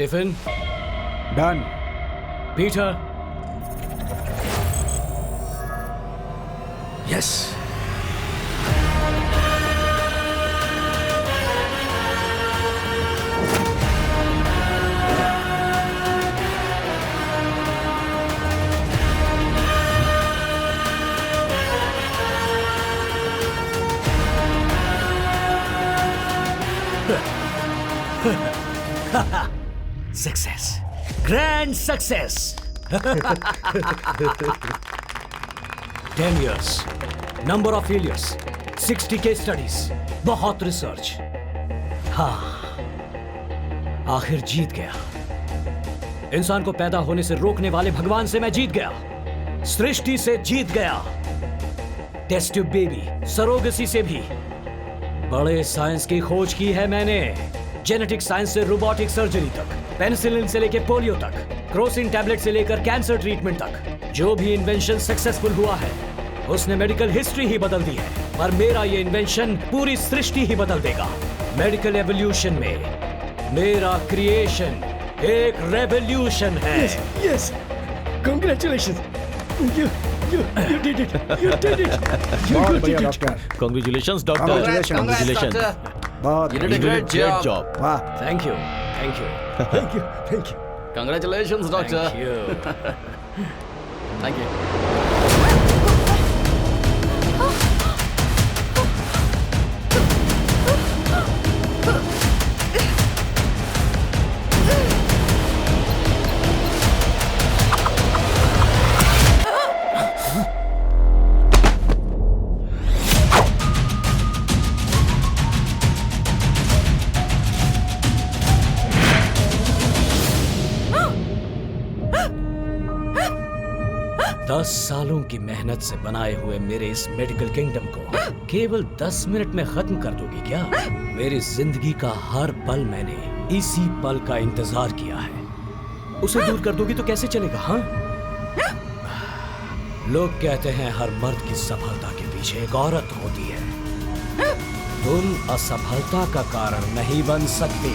Stephen? Done. Peter? Yes. Success. Grand success. 10 years. Number of failures. 60 case studies. बहुत रिसर्च. हाँ, आखिर जीत गया. इंसान को पैदा होने से रोकने वाले भगवान से मैं जीत गया. सृष्टि से जीत गया. टेस्ट ट्यूब बेबी, सरोगेसी से भी. बड़े साइंस की खोज की है मैंने. जेनेटिक साइंस से रोबोटिक सर्जरी तक, पेनिसिलिन से लेकर पोलियो तक, क्रोसिन टैबलेट से लेकर कैंसर ट्रीटमेंट तक. जो भी इन्वेंशन सक्सेसफुल हुआ है उसने मेडिकल हिस्ट्री ही बदल दी है. पर मेरा ये इन्वेंशन पूरी सृष्टि ही बदल देगा. मेडिकल एवोल्यूशन में मेरा क्रिएशन एक रेवोल्यूशन है. Yes. Congratulations. You did it. You did it. You बहुत did बढ़िया it. Doctor. Congratulations, doctor. Congratulations. बहुत You did a great job. वाह. Thank you. Thank you. Thank you. Thank you. Congratulations, doctor. Thank you. Thank you. दस सालों की मेहनत से बनाए हुए मेरे इस मेडिकल किंगडम को केवल 10 मिनट में खत्म कर दोगी क्या? मेरी जिंदगी का हर पल मैंने इसी पल का इंतजार किया है. उसे दूर कर दोगी तो कैसे चलेगा? हाँ, लोग कहते हैं हर मर्द की सफलता के पीछे एक औरत होती है. तुम असफलता का कारण नहीं बन सकती.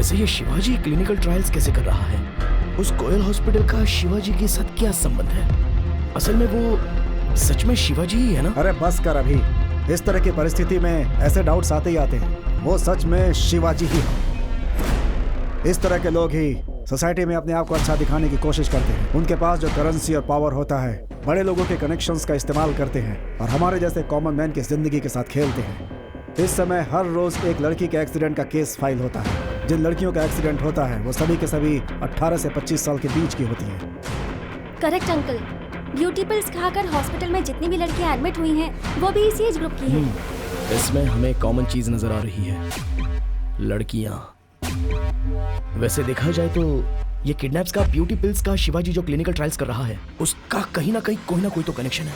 वैसे ये शिवाजी क्लिनिकल ट्रायल्स कैसे कर रहा है? उस कोयल हॉस्पिटल का शिवाजी के साथ क्या संबंध है? असल में वो सच में शिवाजी ही है ना? अरे बस कर अभी। इस तरह की परिस्थिति में ऐसे डाउट्स आते ही आते हैं। वो सच में शिवाजी ही है। इस तरह के लोग ही सोसाइटी में अपने आप को अच्छा दिखाने की कोशिश करते हैं। उनके पास जो करेंसी और पावर होता है, बड़े लोगों के कनेक्शंस का इस्तेमाल करते हैं और हमारे जैसे कॉमन मैन की जिंदगी के साथ खेलते हैं। इस समय हर रोज एक लड़की के एक्सीडेंट का केस फाइल होता है। जिन लड़कियों का एक्सीडेंट होता है वो सभी के सभी 18 से 25 साल के बीच की होती हैं। Correct uncle. ब्यूटी पिल्स खाकर हॉस्पिटल में जितनी भी लड़कियां एडमिट हुई हैं, वो भी इसी एज ग्रुप की हैं। इसमें हमें कॉमन चीज नजर आ रही है, लड़कियां। वैसे देखा जाए तो ये किडनैप्स का, ब्यूटी पिल्स का, शिवाजी जो क्लिनिकल ट्रायल्स कर रहा है, उसका कहीं ना कहीं कोई ना कोई तो कनेक्शन है।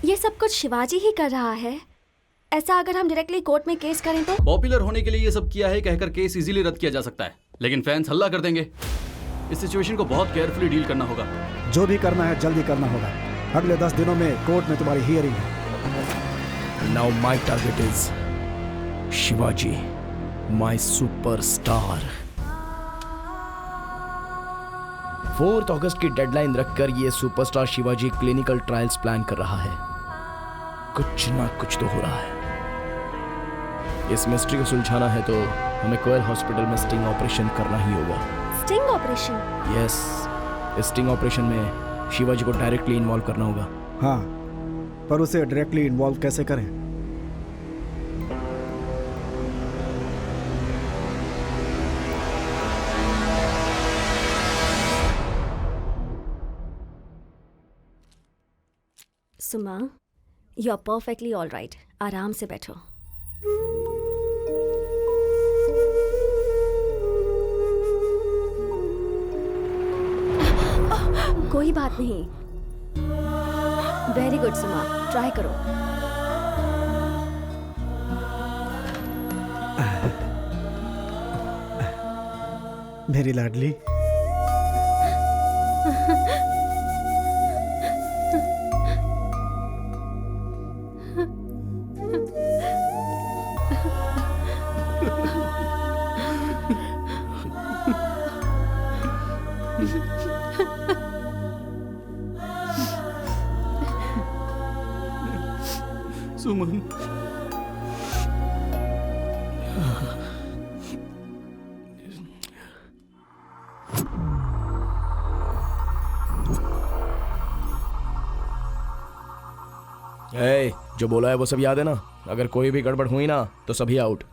ये सब कुछ शिवाजी ही कर रहा है। ऐसा अगर हम डायरेक्टली कोर्ट में केस करें तो? पॉपुलर होने के लिए ये सब किया है कहकर केस इजीली रद्द किया जा सकता है, लेकिन फैंस हल्ला कर देंगे। इस सिचुएशन को बहुत केयरफुली डील करना होगा। जो भी करना है जल्दी करना होगा। अगले 10 दिनों में कोर्ट में तुम्हारी हियरिंग है। Now my target is Shivaji, my superstar. 4 अगस्त की डेडलाइन रखकर ये superstar Shivaji clinical trials plan कर रहा है। कुछ ना कुछ तो हो रहा है। इस मिस्ट्री को सुलझाना है तो हमें कोयल हॉस्पिटल में स्टिंग ऑपरेशन करना ही होगा। Sting operation? यस, इस स्टिंग ऑपरेशन में शिवाजी को डायरेक्टली इन्वॉल्व करना होगा। हाँ, पर उसे डायरेक्टली इन्वॉल्व कैसे करें? Suma, you are perfectly all right. आराम से बैठो। कोई बात नहीं। वेरी गुड सुमा, ट्राई करो। मेरी लाडली। सुमन, ए, जो बोला है वो सब याद है ना? अगर कोई भी गड़बड़ हुई ना तो सभी आउट।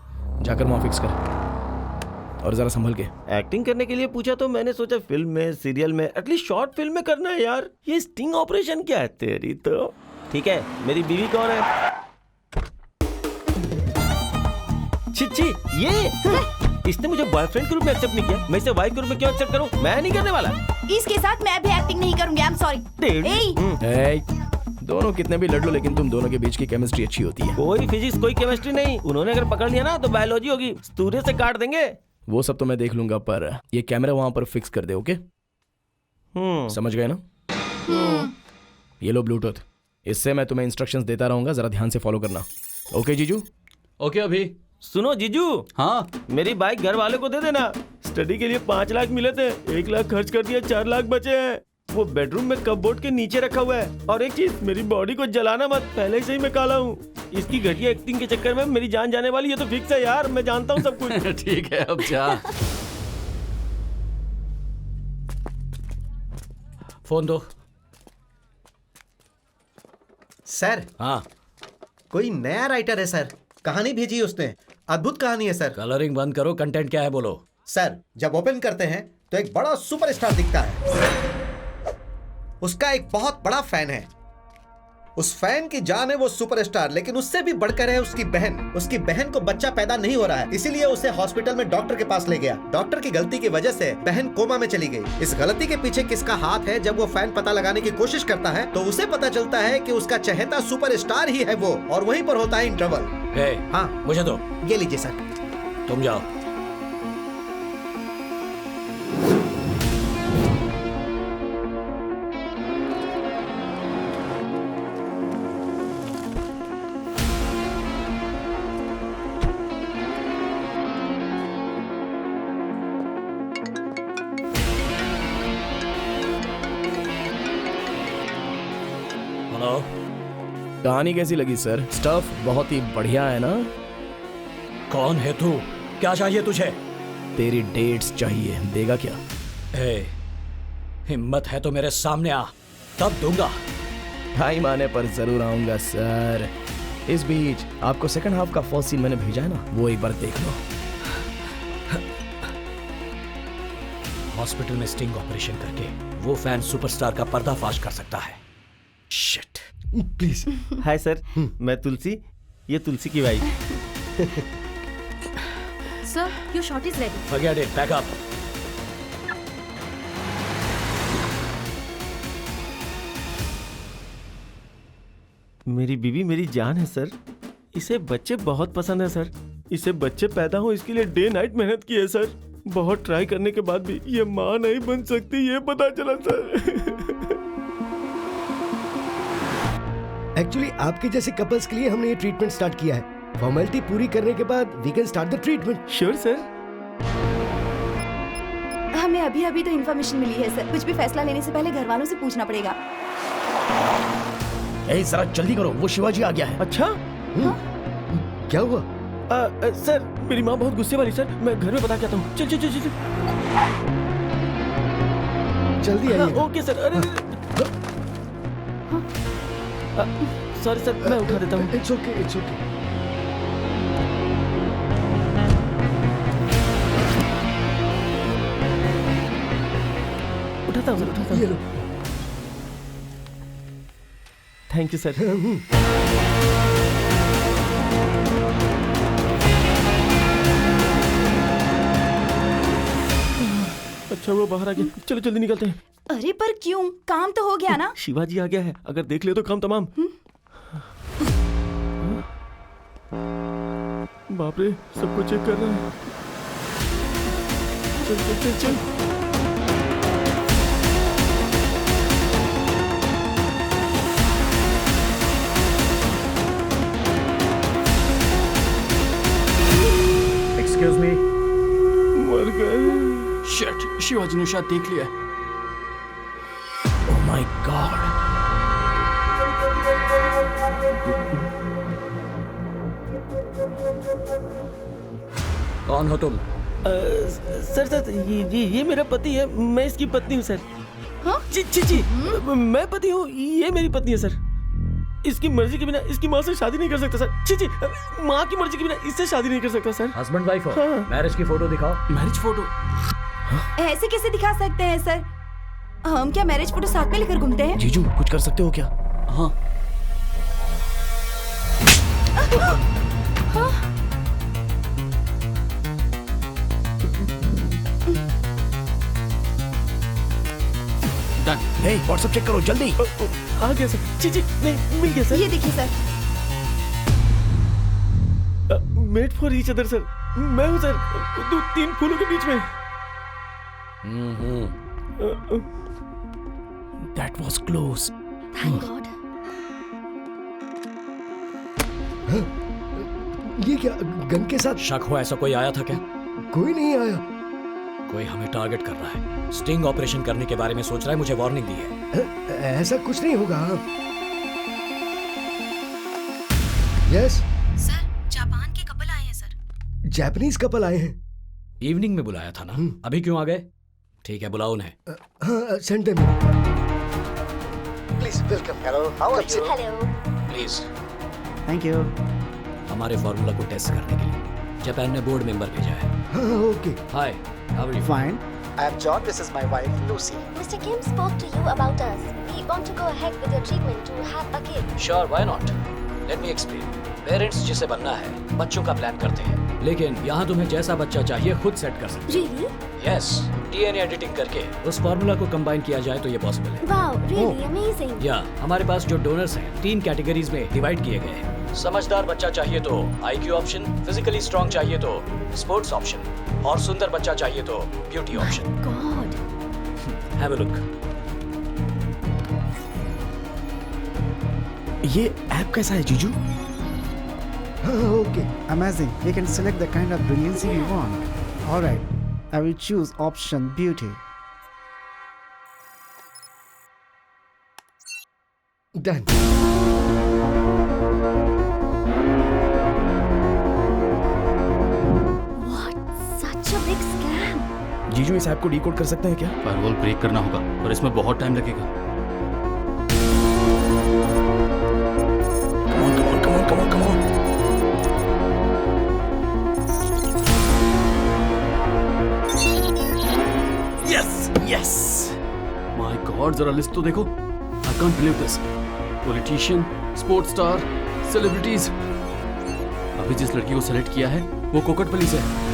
जाकर वहां फिक्स कर। और जरा संभल के। एक्टिंग करने के लिए पूछा तो मैंने सोचा फिल्म में, सीरियल में, एटलीस्ट शॉर्ट फिल्म में करना है यार। ये स्टिंग ऑपरेशन क्या है तेरी तो? ठीक है, मेरी बीवी कौन है? छिच्छी, ये इसने मुझे बॉयफ्रेंड के रूप में एक्सेप्ट नहीं किया, मैं इसे वाइफ के रूप में क्यों एक्सेप्ट करूं? मैं नहीं करने वाला। इसके साथ मैं भी एक्टिंग नहीं करूंगी। I am sorry. दोनों कितने भी लड़ लो, लेकिन तुम दोनों के बीच की केमिस्ट्री अच्छी होती है। कोई फिजिक्स, कोई केमिस्ट्री नहीं। उन्होंने अगर पकड़ लिया ना तो बायोलॉजी होगी, सूर्य से काट देंगे। वो सब तो मैं देख लूंगा, पर ये कैमरा वहां पर फिक्स कर दे। ओके? समझ गए ना? ये लो ब्लूटूथ, इससे मैं तुम्हें इंस्ट्रक्शंस देता रहूंगा, जरा ध्यान से फॉलो करना। ओके जीजू? ओके अभी। सुनो जीजू, हाँ, मेरी बाइक घर वाले को दे देना। स्टडी के लिए 5 लाख मिले थे, 1 लाख खर्च कर दिया, 4 लाख बचे हैं। वो बेडरूम में कपबोर्ड के नीचे रखा हुआ है। और एक चीज, मेरी बॉडी को जलाना मत, पहले से ही मैं काला हूँ। इसकी घटिया एक्टिंग के चक्कर में मेरी जान जाने वाली है तो फिक्स है यार, मैं जानता हूँ सब कुछ। ठीक है, अब जा। फोन दो। सर। हाँ, कोई नया राइटर है सर, कहानी भेजी उसने, अद्भुत कहानी है सर। कलरिंग बंद करो, कंटेंट क्या है बोलो। सर, जब ओपन करते हैं तो एक बड़ा सुपरस्टार दिखता है। उसका एक बहुत बड़ा फैन है। उस फैन की जान है वो सुपरस्टार, लेकिन उससे भी बढ़कर है उसकी बहन। उसकी बहन को बच्चा पैदा नहीं हो रहा है, इसीलिए उसे हॉस्पिटल में डॉक्टर के पास ले गया। डॉक्टर की गलती की वजह से बहन कोमा में चली गई। इस गलती के पीछे किसका हाथ है? जब वो फैन पता लगाने की कोशिश करता है तो उसे पता चलता है कि उसका चहेता सुपरस्टार ही है वो, और वहीं पर होता है इंटरवल। हाँ, मुझे दो। ये लीजिए सर। तुम जाओ। कहानी कैसी लगी सर? स्टफ बहुत ही बढ़िया है ना? कौन है तू? क्या चाहिए तुझे? तेरी डेट्स चाहिए, देगा क्या? हिम्मत है तो मेरे सामने आ, तब दूंगा। टाइम आने पर जरूर आऊंगा सर। इस बीच आपको सेकंड हाफ का फर्स्ट सीन मैंने भेजा है ना, वो एक बार देख लो। हॉस्पिटल में स्टिंग ऑपरेशन करके वो फैन सुपरस्टार का पर्दाफाश कर सकता है। शिट। प्लीज। हाय सर, मैं तुलसी, ये तुलसी की wife. Sir, your shot is ready. Forget it, back up. मेरी बीवी मेरी जान है सर। इसे बच्चे बहुत पसंद है सर। इसे बच्चे पैदा हो इसके लिए डे नाइट मेहनत की है सर। बहुत ट्राई करने के बाद भी ये माँ नहीं बन सकती, ये पता चला सर। एक्चुअली आपके जैसे कपल्स के लिए हमने ये ट्रीटमेंट स्टार्ट किया है। फॉर्मेलिटी पूरी करने के बाद we can start the treatment. Sure sir. हमें अभी अभी तो इन्फॉर्मेशन मिली है सर, कुछ भी फैसला लेने से पहले घर वालों से पूछना पड़ेगा। जरा जल्दी करो, वो शिवाजी आ गया है। अच्छा? क्या हुआ? सर मेरी माँ बहुत गुस्से वाली सर, मैं घर में बता के आता हूँ। चल चल चल चल। जल्दी आइए। Okay sir. अरे सॉरी सर, मैं उठा देता हूँ। It's okay, it's okay. उठाता हूँ, उठाता हूँ। Thank you sir. अच्छा वो बाहर आ गया, चलो जल्दी निकलते हैं। अरे पर क्यों? काम तो हो गया ना। शिवाजी आ गया है, अगर देख ले तो काम तमाम। बाप रे, सब कुछ चेक कर रहा है। चल चल चल चल। Excuse me. मर गए। शिट, शिवाजी ने शायद देख लिया। Oh my God. कौन हो तुम? सर सर ये मेरा पति है, मैं इसकी पत्नी हूँ सर। हाँ? जी जी जी, मैं पति हूँ, ये मेरी पत्नी है सर। इसकी मर्जी के बिना इसकी माँ से शादी नहीं कर सकता सर। जी जी, माँ की मर्जी के बिना इससे शादी नहीं कर सकता सर। हस्बैंड वाइफ हो? हाँ। मैरिज की फोटो दिखाओ। Marriage photo? ऐसे कैसे दिखा सकते हैं सर? हम क्या मैरिज फोटो साथ में लेकर घूमते हैं? जीजू कुछ कर सकते हो क्या? हाँ। हे व्हाट्सएप चेक करो जल्दी। आ गया सर। जी जी, नहीं मिल गया सर। ये देखिए sir. Made for each other sir. मैं हूँ सर, तीन फूलों के बीच में। That was close. Thank God. ये क्या गन के साथ? शक हो ऐसा कोई आया था क्या? कोई नहीं आया। कोई हमें टारगेट कर रहा है, स्टिंग ऑपरेशन करने के बारे में सोच रहा है, मुझे वार्निंग दी है। ऐसा कुछ नहीं होगा। यस सर, जापान के कपल आए हैं सर। जापानीज कपल आए हैं। इवनिंग में बुलाया था ना, अभी क्यों आ गए? ठीक है, बुलाओ उन्हें। हाँ, send them. Please welcome. Hello, how are you? Hello. Please. Thank you. हमारे फॉर्मूला को टेस्ट करने के लिए जापान ने बोर्ड मेंबर भेजा है। हाँ, okay. Hi, how are you? Fine. I am John. This is my wife, Lucy. Mr. Kim spoke to you about us. We want to go ahead with your treatment to have a kid. Sure, why not? Let me explain. Parents जिसे बनना है बच्चों का प्लान करते हैं, लेकिन यहाँ तुम्हें जैसा बच्चा चाहिए खुद सेट कर सकते Really? हैं। यस, डीएनए एडिटिंग करके उस फॉर्मूला को कंबाइन किया जाए तो ये पॉसिबल है। Wow, really amazing. या हमारे पास जो डोनर्स हैं 3 कैटेगरीज में डिवाइड किए गए हैं। समझदार बच्चा चाहिए तो आईक्यू ऑप्शन, फिजिकली स्ट्रांग चाहिए तो स्पोर्ट्स ऑप्शन, और सुंदर बच्चा चाहिए तो beauty option. God. Have a look. ये ऐप कैसा है जीजू? हाँ, okay. Amazing. We can select the kind of brilliancy we want. All right. I will choose option beauty. Done. जीजू इस ऐप को डीकोड कर सकते हैं क्या? फायरवॉल ब्रेक करना होगा और इसमें बहुत टाइम लगेगा। Come on. Yes. My God, जरा लिस्ट तो देखो। I can't believe this. Politician, sports star, celebrities. अभी जिस लड़की को सेलेक्ट किया है वो कोकटपल्ली से है।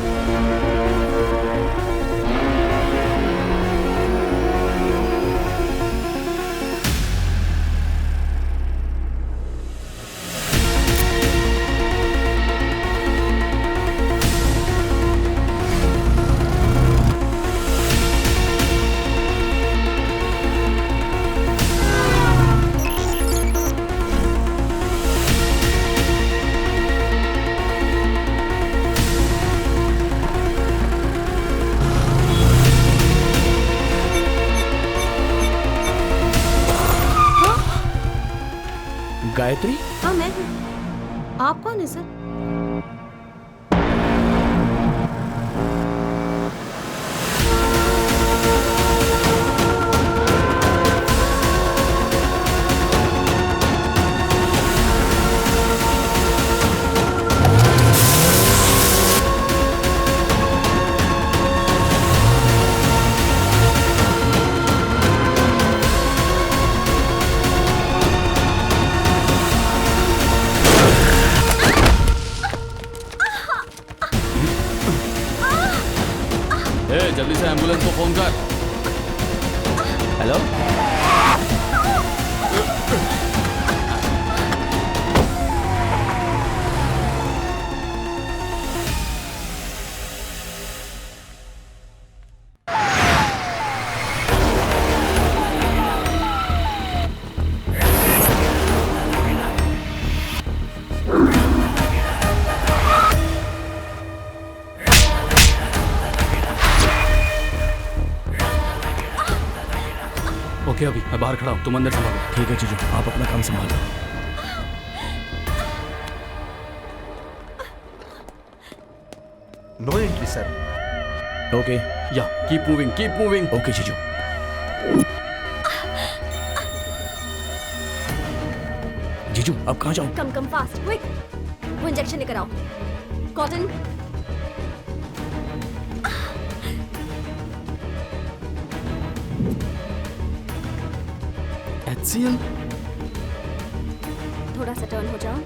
गायत्री? हाँ मैं हूँ। आप कौन है सर? जल्दी से एम्बुलेंस को फोन कर। हेलो? ओके, अभी मैं बाहर खड़ा हूँ, तुम अंदर संभालो। ठीक है जीजू, आप अपना काम संभालो। No entry sir. ओके या कीप मूविंग। ओके जीजू। जीजू अब कहाँ जाऊँ? कम फास्ट क्विक, वो इंजेक्शन लेकर आओ। कॉटन। HCL? थोड़ा सा टर्न हो जाओ।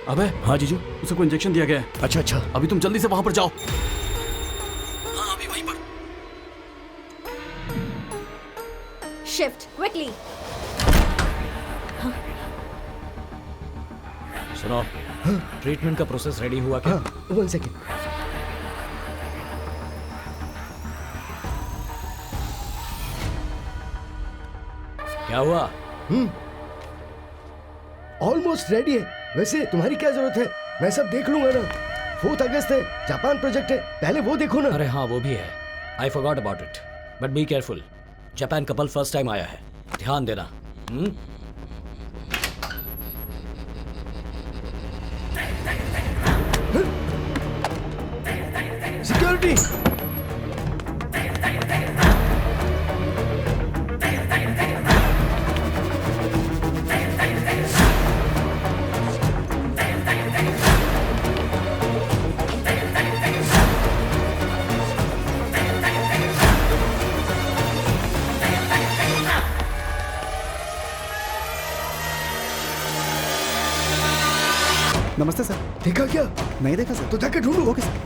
अबे हाँ जीजू, उसे कोई इंजेक्शन दिया गया है। अच्छा अभी तुम जल्दी से वहां पर जाओ। हाँ अभी वहीं पर। Shift quickly. सुनो, ट्रीटमेंट का प्रोसेस रेडी हुआ क्या? 1 सेकेंड। क्या हुआ? ऑलमोस्ट रेडी है। वैसे तुम्हारी क्या जरूरत है, मैं सब देख लूंगा ना। 4 अगस्त है, जापान प्रोजेक्ट है, पहले वो देखो ना। अरे हाँ वो भी है, I forgot about it. But be careful, Japan couple first time आया है, ध्यान देना। सिक्योरिटी। नमस्ते सर। देखा क्या? नहीं देखा सर। तो जाके ढूंढो। Okay sir.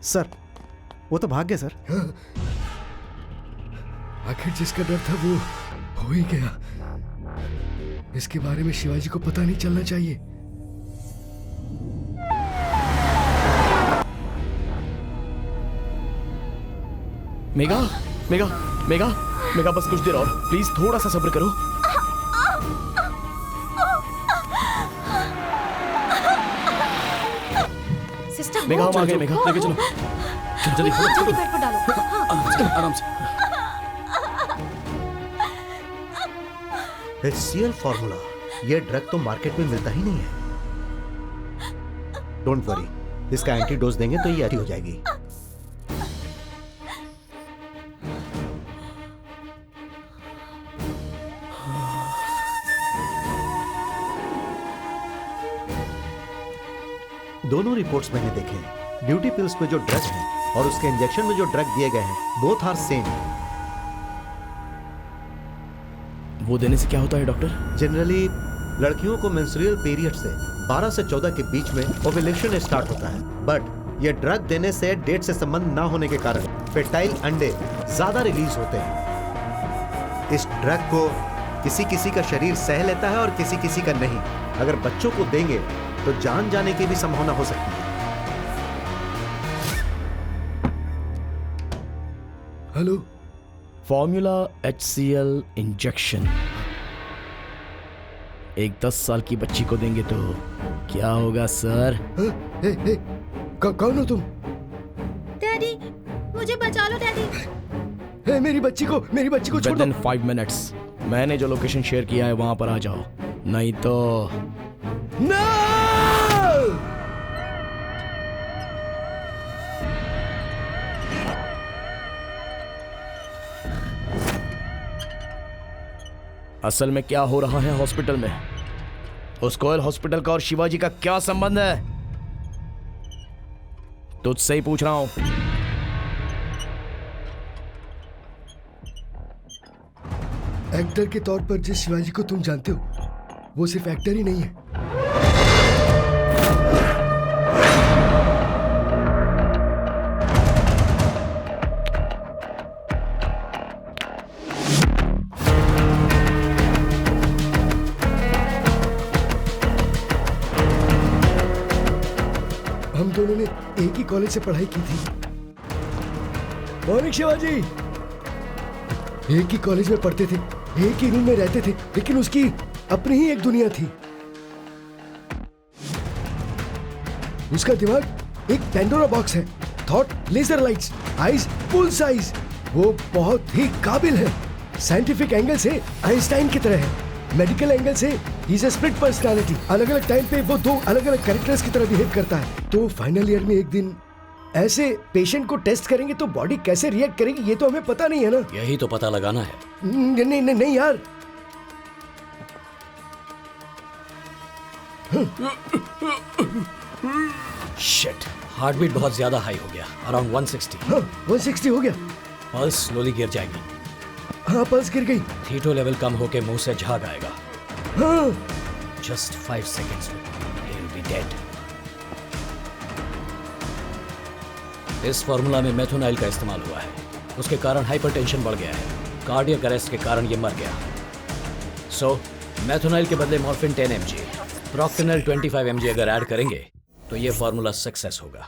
सर वो तो भाग गए सर। आखिर जिसका डर था वो हो ही गया। इसके बारे में शिवाजी को पता नहीं चलना चाहिए। मेगा मेगा मेगा मेगा बस कुछ देर और प्लीज थोड़ा सा सब्र करो। सिस्टर मेगा हम आ गए। मेगा लेके चलो जल्दी जल्दी बेड पर डालो। हाँ। आराम से। HCl फॉर्मूला, ये ड्रग तो मार्केट में मिलता ही नहीं है। डोंट वरी, इसका एंटीडोज देंगे तो ये अच्छी हो जाएगी। दोनों रिपोर्ट्स मैंने देखे। ड्यूटी पिल्स में जो ड्रग है और उसके इंजेक्शन में जो ड्रग दिए गए हैं, बोथ आर सेम। वो देने से क्या होता है डॉक्टर? जनरली लड़कियों को मेंस्ट्रुअल पीरियड से 12 से 14 के बीच में ओव्यूलेशन स्टार्ट होता है, बट ये ड्रग देने से डेट से संबंध ना होने के कारण फर्टाइल अंडे ज्यादा रिलीज होते हैं। इस ड्रग को किसी किसी का शरीर सह लेता है और किसी किसी का नहीं। अगर बच्चों को देंगे तो जान जाने की भी संभावना हो सकती है। हेलो, फॉर्मूला HCl इंजेक्शन एक 10 साल की बच्ची को देंगे तो क्या होगा सर? कौन हो तुम? डैडी मुझे बचा लो डैडी। मेरी बच्ची को छोड़ दो। Within 5 minutes मैंने जो लोकेशन शेयर किया है वहां पर आ जाओ, नहीं तो असल में क्या हो रहा है हॉस्पिटल में? उस कोयल हॉस्पिटल का और शिवाजी का क्या संबंध है? तुझसे ही पूछ रहा हूं। एक्टर के तौर पर जिस शिवाजी को तुम जानते हो, वो सिर्फ एक्टर ही नहीं है। हम दोनों ने एक ही कॉलेज से पढ़ाई की थी। मॉर्निंग शिवाजी। एक ही कॉलेज में पढ़ते थे, एक ही रूम में रहते थे, लेकिन उसकी अपनी ही एक दुनिया थी। उसका दिमाग एक पेंडोरा बॉक्स है। Thought laser lights, eyes full size. वो बहुत ही काबिल है। साइंटिफिक एंगल से आइंस्टाइन की तरह है। मेडिकल एंगल से इज अ स्प्लिट पर्सनालिटी। अलग अलग टाइम पे वो दो अलग अलग कैरेक्टर्स की तरह बिहेव करता है। तो फाइनल ईयर में एक दिन ऐसे पेशेंट को टेस्ट करेंगे तो बॉडी कैसे रिएक्ट करेगी ये तो हमें पता नहीं है ना। यही तो पता लगाना है। नहीं यार। शिट, हार्ट बीट बहुत ज्यादा हाई हो गया, अराउंड 160। 160 हो गया। पल्स स्लोली गिर जाएगी। हाँ, पल्स गिर गई। थीटो लेवल कम होके मुंह से झाग आएगा। हाँ। Just 5 seconds he will be dead। इस फॉर्मूला में मेथोनाइल का इस्तेमाल हुआ है। उसके कारण हाइपरटेंशन बढ़ गया है। कार्डियक अरेस्ट के कारण ये मर गया। सो मेथोनाइल के बदले मॉर्फिन 10 mg, प्रोक्टेनल 25 mg अगर ऐड करेंगे तो ये फॉर्मूला सक्सेस होगा।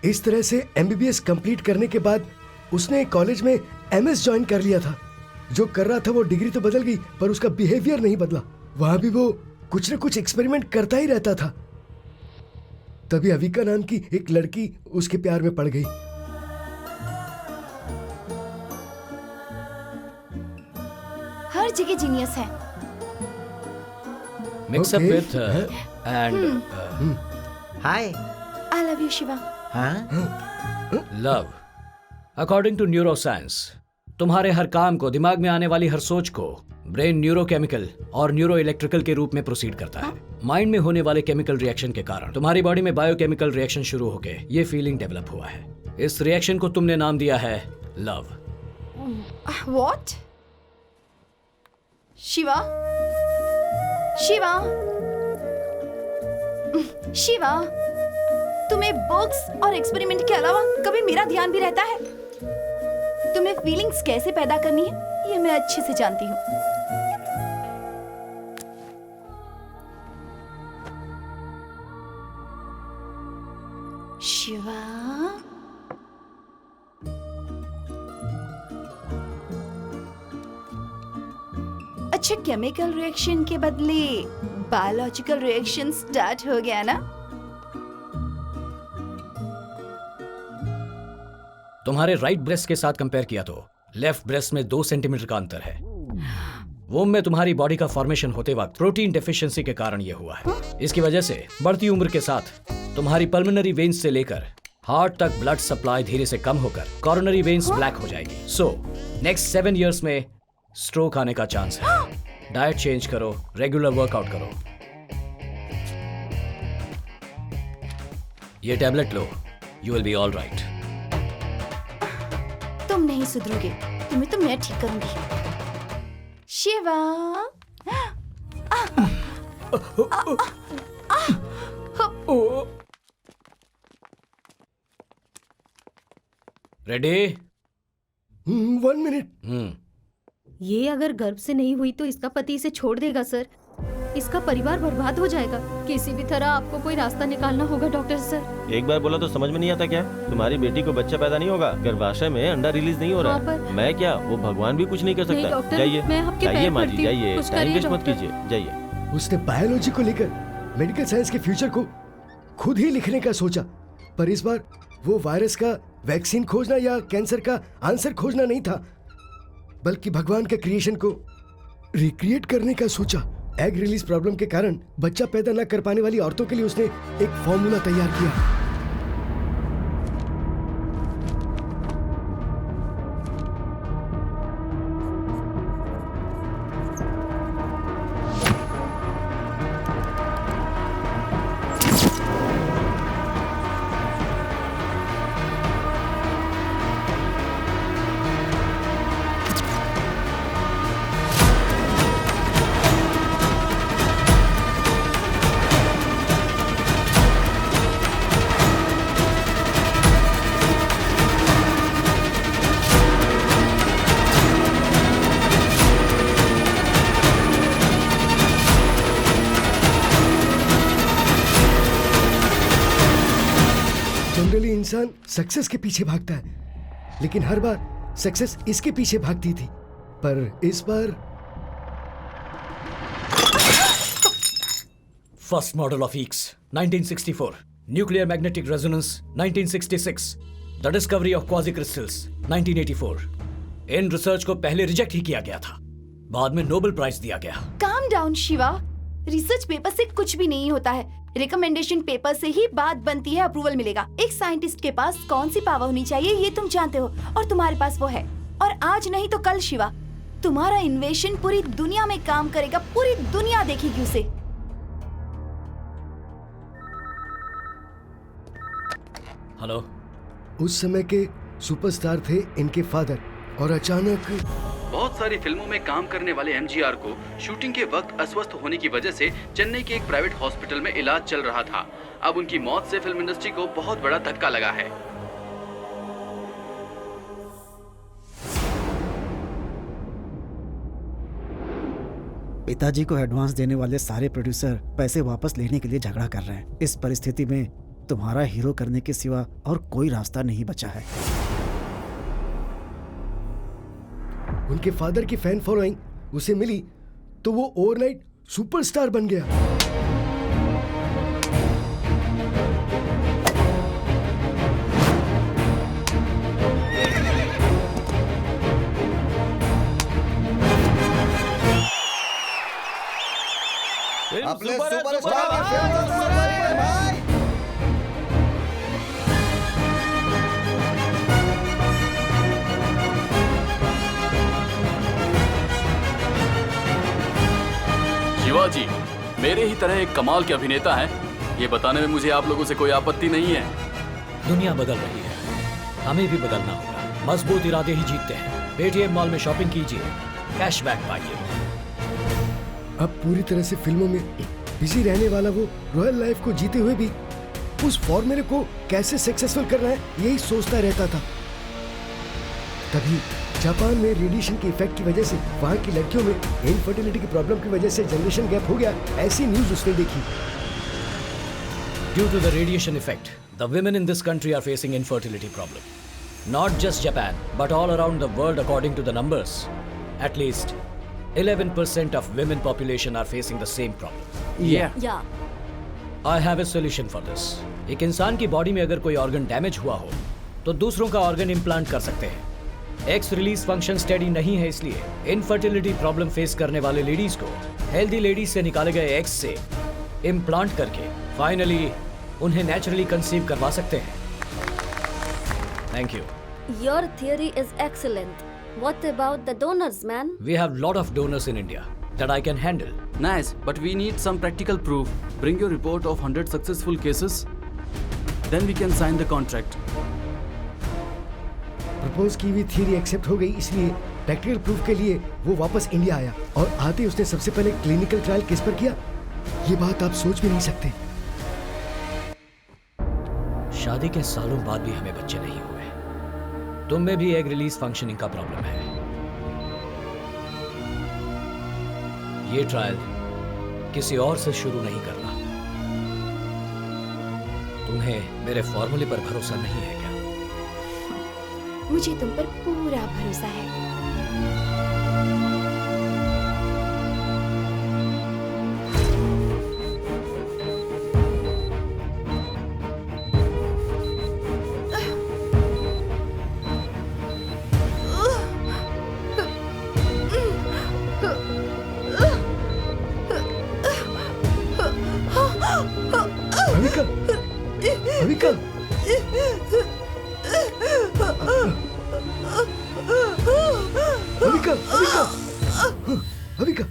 इस तरह से MBBS कंप्लीट करने के बाद उसने कॉलेज में MS ज्वाइन कर लिया था। जो कर रहा था वो डिग्री तो बदल गई, पर उसका बिहेवियर नहीं बदला। वहां भी वो कुछ न कुछ एक्सपेरिमेंट करता ही रहता था। तभी अविका नाम की एक लड़की उसके प्यार में पड़ गई। हर जगह जीनियस है। Mix up with and hi, I love you Shiva. Love according to neuroscience तुम्हारे हर काम को, दिमाग में आने वाली हर सोच को ब्रेन न्यूरोकेमिकल और न्यूरो इलेक्ट्रिकल के रूप में प्रोसीड करता है। माइंड में होने वाले केमिकल रिएक्शन के कारण तुम्हारी बॉडी में बायोकेमिकल रिएक्शन शुरू होके ये फीलिंग डेवलप हुआ है। इस रिएक्शन को तुमने नाम दिया है लव। व्हाट? शिवा, शिवा, शिवा, तुम्हें बुक्स और एक्सपेरिमेंट के अलावा कभी मेरा ध्यान भी रहता है? तुम्हें फीलिंग्स कैसे पैदा करनी है ये मैं अच्छे से जानती हूँ। शिवा, अच्छा, केमिकल रिएक्शन के बदले बायोलॉजिकल रिएक्शन स्टार्ट हो गया ना? तुम्हारे राइट ब्रेस्ट के साथ कंपेयर किया तो लेफ्ट ब्रेस्ट में 2 सेंटीमीटर का अंतर है। वोम में तुम्हारी बॉडी का फॉर्मेशन होते वक्त प्रोटीन डेफिशिएंसी के कारण यह हुआ है। इसकी वजह से बढ़ती उम्र के साथ तुम्हारी पल्मोनरी वेन्स से लेकर हार्ट तक ब्लड सप्लाई धीरे से कम होकर कॉरोनरी वेन्स ब्लैक हो जाएगी। सो नेक्स्ट 7 इयर्स में स्ट्रोक आने का चांस है। डाइट चेंज करो, रेगुलर वर्कआउट करो। ये tablet low, you will be all right. तुम नहीं सुधरोगे, तुम्हें तो मैं ठीक करूंगी। शिवा, रेडी? 1 मिनट। ये अगर गर्भ से नहीं हुई तो इसका पति इसे छोड़ देगा सर। इसका परिवार बर्बाद हो जाएगा। किसी भी तरह आपको कोई रास्ता निकालना होगा डॉक्टर सर। एक बार बोला तो समझ में नहीं आता क्या? तुम्हारी बेटी को बच्चा पैदा नहीं होगा, गर्भाशय में अंडा रिलीज नहीं हो रहा है। मैं क्या, वो भगवान भी कुछ नहीं कर सकता। जाइए, जाइए माँ जी, जाइए, टाइम वेस्ट मत कीजिए, जाइए। उसने बायोलॉजी को लेकर मेडिकल साइंस के फ्यूचर को खुद ही लिखने का सोचा, पर इस बार वो वायरस का वैक्सीन खोजना या कैंसर का आंसर खोजना नहीं था, बल्कि भगवान के क्रिएशन को रिक्रिएट करने का सोचा। एग रिलीज प्रॉब्लम के कारण बच्चा पैदा न कर पाने वाली औरतों के लिए उसने एक फॉर्मूला तैयार किया। जनरली इंसान सक्सेस के पीछे भागता है, लेकिन हर बार सक्सेस इसके पीछे भागती थी, पर इस बार फर्स्ट मॉडल ऑफ ईक्स 1964, nuclear magnetic resonance 1966, the discovery of quasi crystals 1984। इन रिसर्च को पहले रिजेक्ट ही किया गया था, बाद में नोबेल प्राइज दिया गया। Calm down Shiva, research paper से कुछ भी नहीं होता है। रिकमेंडेशन पेपर से ही बात बनती है, अप्रूवल मिलेगा। एक साइंटिस्ट के पास कौन सी पावर होनी चाहिए ये तुम जानते हो, और तुम्हारे पास वो है। और आज नहीं तो कल शिवा, तुम्हारा इन्वेशन पूरी दुनिया में काम करेगा, पूरी दुनिया देखेगी उसे। हेलो। उस समय के सुपरस्टार थे इनके फादर, और अचानक बहुत सारी फिल्मों में काम करने वाले एमजीआर को शूटिंग के वक्त अस्वस्थ होने की वजह से चेन्नई के एक प्राइवेट हॉस्पिटल में इलाज चल रहा था। अब उनकी मौत से फिल्म इंडस्ट्री को बहुत बड़ा धक्का लगा है। पिताजी को एडवांस देने वाले सारे प्रोड्यूसर पैसे वापस लेने के लिए झगड़ा कर रहे हैं। इस परिस्थिति में तुम्हारा हीरो करने के सिवा और कोई रास्ता नहीं बचा है। उनके फादर की फैन फॉलोइंग उसे मिली तो वो ओवरनाइट सुपरस्टार बन गया। अपने सुपरस्टार की फिल्म तो सुपर है भाई। शिवाजी मेरे ही तरह एक कमाल के अभिनेता हैं, ये बताने में मुझे आप लोगों से कोई आपत्ति नहीं है। दुनिया बदल रही है, हमें भी बदलना होगा। मजबूत इरादे ही जीतते हैं। पेटीएम मॉल में शॉपिंग कीजिए, कैशबैक पाइए। अब पूरी तरह से फिल्मों में बिजी रहने वाला वो रॉयल लाइफ को जीते हुए भी उस फॉर्मूले को कैसे सक्सेसफुल करना है यही सोचता रहता था। तभी जापान में रेडिएशन के इफेक्ट की वजह से वहाँ की लड़कियों में इनफर्टिलिटी की प्रॉब्लम की वजह से जनरेशन गैप हो गया, ऐसी न्यूज उसने देखी। Due to the radiation effect, the women in this country are facing infertility problem. Not just Japan, but all around the world according to the numbers. At least 11% of women population are facing the same problem. Yeah. I have a solution for this. एक इंसान की बॉडी में अगर कोई ऑर्गन डैमेज हुआ हो तो दूसरों का ऑर्गन इम्प्लांट कर सकते हैं। एक्स रिलीज फंक्शन स्टेडी नहीं है, इसलिए इनफर्टिलिटी प्रॉब्लम फेस करने वाले लेडीज को हेल्दी लेडीज से निकाले गए एग्स से इम्प्लांट करके फाइनली उन्हें नेचुरली कंसीव करवा सकते हैं। Thank you. Your theory is excellent. What about the donors, man? We have lot of donors in India that I can handle. Nice, but we need some practical proof. Bring your report of 100 successful cases. Then we can sign the contract. Propose की हुई थियरी एक्सेप्ट हो गई, इसलिए प्रैक्टिकल प्रूफ के लिए वो वापस इंडिया आया और आते ही उसने सबसे पहले क्लिनिकल ट्रायल किस पर किया, ये बात आप सोच भी नहीं सकते। शादी के सालों बाद भी हमें बच्चे नहीं हुए। तुम में भी एग रिलीज फंक्शनिंग का प्रॉब्लम है। ये ट्रायल किसी और से शुरू नहीं करना। तुम्हें मेरे फॉर्मूले पर भरोसा नहीं है क्या? मुझे तुम पर पूरा भरोसा है। अविका, अविका, अविका, अविका, अविका,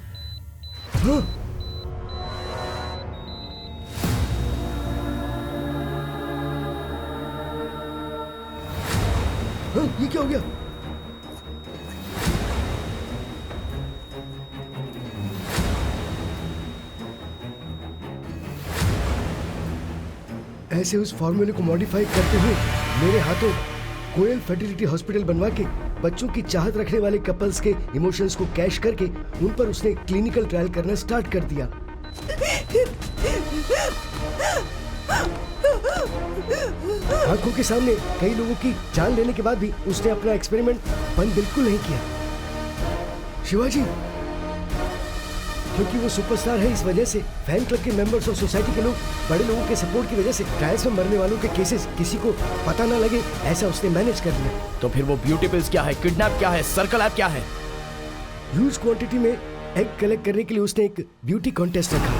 हाँ। हाँ, ये क्या हो गया? ऐसे उस फॉर्मूले को मॉडिफाई करते हुए मेरे हाथों कोयल फर्टिलिटी हॉस्पिटल बनवा के बच्चों की चाहत रखने वाले कपल्स के इमोशंस को कैश करके उन पर उसने क्लिनिकल ट्रायल करना स्टार्ट कर दिया। आंखों के सामने कई लोगों की जान लेने के बाद भी उसने अपना एक्सपेरिमेंट बंद बिल्कुल नहीं किया। शिवाजी, क्योंकि वो सुपरस्टार है, इस वजह से फैन क्लब के मेंबर्स और सोसाइटी के लोग, बड़े लोगों के सपोर्ट की वजह से ट्रायल्स में मरने वालों के केसेस किसी को पता ना लगे, ऐसा उसने मैनेज कर दिया। तो फिर वो ब्यूटी पिल्स क्या है, किडनैप क्या है, सर्कल ऐप क्या है? ह्यूज क्वांटिटी में एग कलेक्ट करने के लिए उसने एक ब्यूटी कॉन्टेस्ट रखा।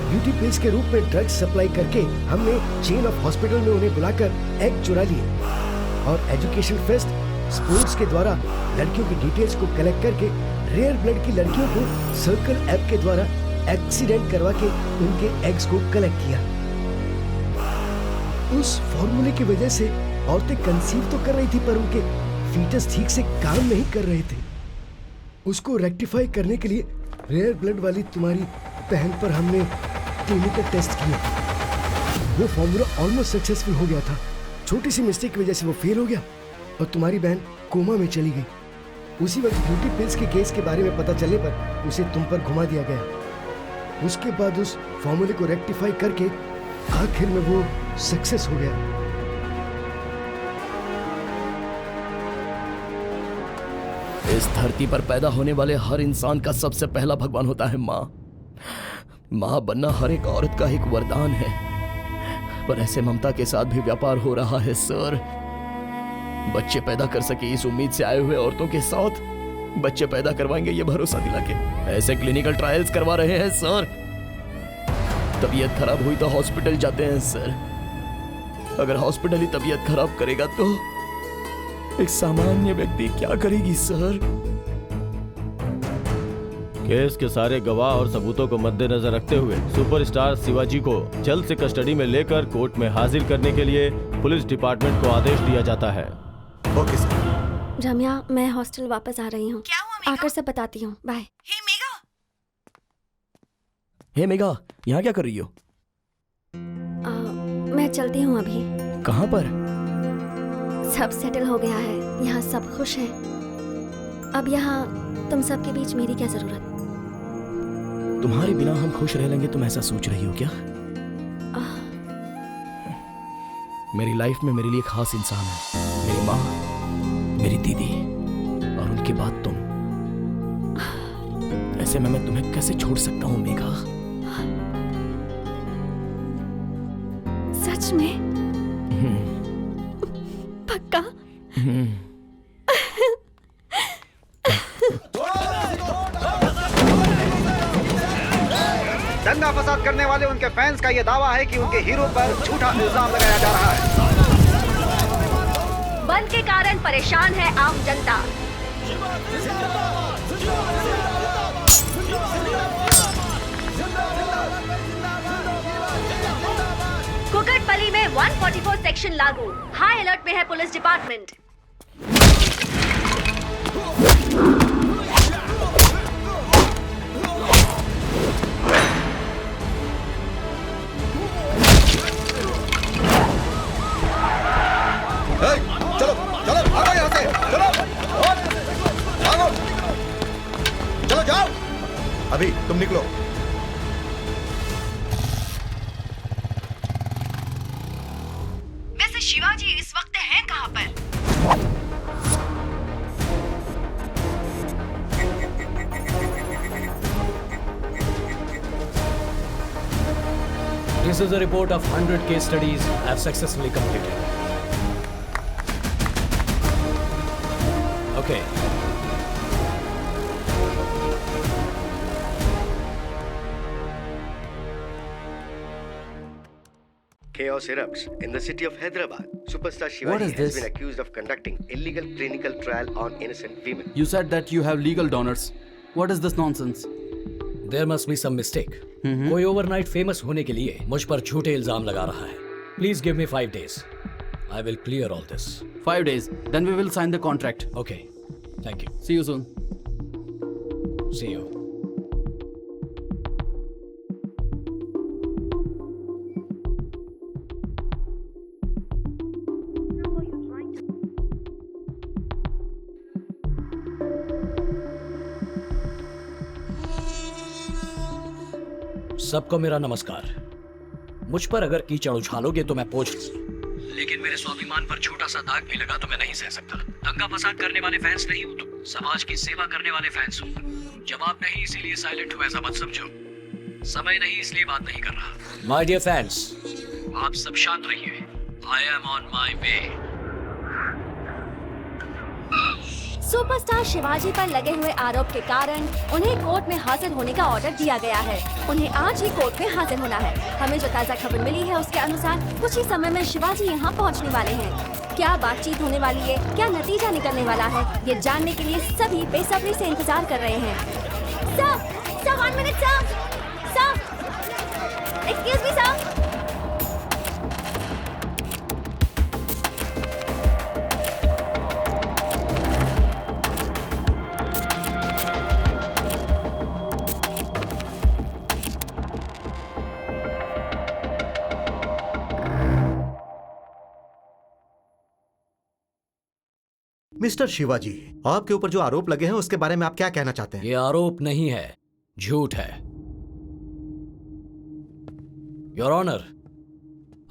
ब्यूटी पिल्स के रूप में ड्रग्स सप्लाई करके हमने चेन ऑफ हॉस्पिटल में उन्हें बुलाकर एग चुरा लिए और एजुकेशन फेस्ट स्पोर्ट्स के द्वारा लड़कियों की डिटेल्स को कलेक्ट करके रेयर ब्लड की लड़कियों को सर्कल ऐप के द्वारा एक्सीडेंट करवा के उनके एग्स को कलेक्ट किया। उस फॉर्मूले की वजह से औरतें कंसीव तो कर रही थी पर उनके फीटस ठीक से काम नहीं कर रहे थे। उसको रेक्टिफाई करने के लिए रेयर ब्लड वाली तुम्हारी बहन पर हमने क्लिनिकल टेस्ट किए। वो फॉर्मूला ऑलमोस्ट सक्सेसफुल हो गया था। छोटी सी मिस्टेक की वजह से वो फेल हो गया और तुम्हारी बहन कोमा में चली गई। उसी वक्त ब्यूटी पिल्स के केस के बारे में पता चलने पर उसे तुम पर घुमा दिया गया। उसके बाद उस फॉर्मूले को रेक्टिफाई करके आखिर में वो सक्सेस हो गया। इस धरती पर पैदा होने वाले हर इंसान का सबसे पहला भगवान होता है माँ। माँ बनना हर एक औरत का एक वरदान है, पर ऐसे ममता के साथ भी व्यापार हो रहा है सर। बच्चे पैदा कर सके इस उम्मीद से आए हुए औरतों के साथ बच्चे पैदा करवाएंगे ये भरोसा दिला के ऐसे क्लिनिकल ट्रायल्स करवा रहे हैं सर। तबीयत खराब हुई तो हॉस्पिटल जाते हैं सर। अगर हॉस्पिटल ही तबीयत खराब करेगा तो एक सामान्य व्यक्ति क्या करेगी सर? केस के सारे गवाह और सबूतों को मद्देनजर रखते हुए सुपरस्टार शिवाजी को जल्द से कस्टडी में लेकर कोर्ट में हाजिर करने के लिए पुलिस डिपार्टमेंट को आदेश दिया जाता है। Okay sir. रम्या, मैं हॉस्टल वापस आ रही हूँ। क्या हुआ मेघा? आकर से बताती हूँ। बाय। हे मेघा, हे मेघा, यहाँ क्या कर रही हो? मैं चलती हूँ अभी। कहाँ पर? सब सेटल हो गया है, यहाँ सब खुश हैं। अब यहाँ तुम सबके बीच मेरी क्या जरूरत? तुम्हारे बिना हम खुश रह लेंगे, तुम ऐसा सोच रही हो क्या? मेरी लाइफ में मेरे लिए खास इंसान है, मेरी माँ, मेरी दीदी, और उनके बाद तुम। ऐसे में मैं तुम्हें कैसे छोड़ सकता हूँ मेघा? सच में? पक्का? दंगा फसाद करने वाले उनके फैंस का ये दावा है कि उनके हीरो पर झूठा इल्जाम लगाया जा रहा है। बंद के कारण परेशान है आम जनता। कुकटपल्ली में 144 सेक्शन लागू, हाई अलर्ट में है पुलिस डिपार्टमेंट। चलो चलो भागो यहाँ से, चलो भागो, चलो जाओ। अभी तुम निकलो। वैसे शिवाजी इस वक्त हैं कहाँ पर? This is a report of 100 case studies I have successfully completed. Okay. Chaos erupts in the city of Hyderabad. Superstar What Shivaji is has this? been accused of conducting illegal clinical trial on innocent women. You said that you have legal donors. What is this nonsense? There must be some mistake. कोई ओवरनाइट फेमस होने के लिए मुझ पर झूठे इल्जाम लगा रहा है। Please give me 5 days. I will clear all this. 5 days. Then we will sign the contract. Okay. Thank you. See you soon. See you. सबको मेरा नमस्कार। मुझ पर अगर कीचड़ उछालोगे तो मैं पोंछ लूंगा, लेकिन मेरे स्वाभिमान पर छोटा सा दाग भी लगा तो मैं नहीं सह सकता। दंगा फसाद करने वाले फैंस नहीं हो तुम, समाज की सेवा करने वाले फैंस हो। जवाब नहीं इसीलिए साइलेंट हो, ऐसा मत समझो। समय नहीं इसलिए बात नहीं कर रहा। माय डियर फैंस, आप सब शांत रहिए। I am on my way. Superstar Shivaji पर लगे हुए आरोप के कारण उन्हें कोर्ट में हाजिर होने का ऑर्डर दिया गया है। उन्हें आज ही कोर्ट में हाजिर होना है। हमें जो ताज़ा खबर मिली है उसके अनुसार कुछ ही समय में शिवाजी यहाँ पहुँचने वाले हैं। क्या बातचीत होने वाली है, क्या नतीजा निकलने वाला है, ये जानने के लिए सभी बेसब्री से इंतजार कर रहे हैं। Sir 1 minute sir, excuse me sir. Mister Shivaji, आपके ऊपर जो आरोप लगे हैं उसके बारे में आप क्या कहना चाहते हैं? ये आरोप नहीं है, झूठ है। योर ऑनर,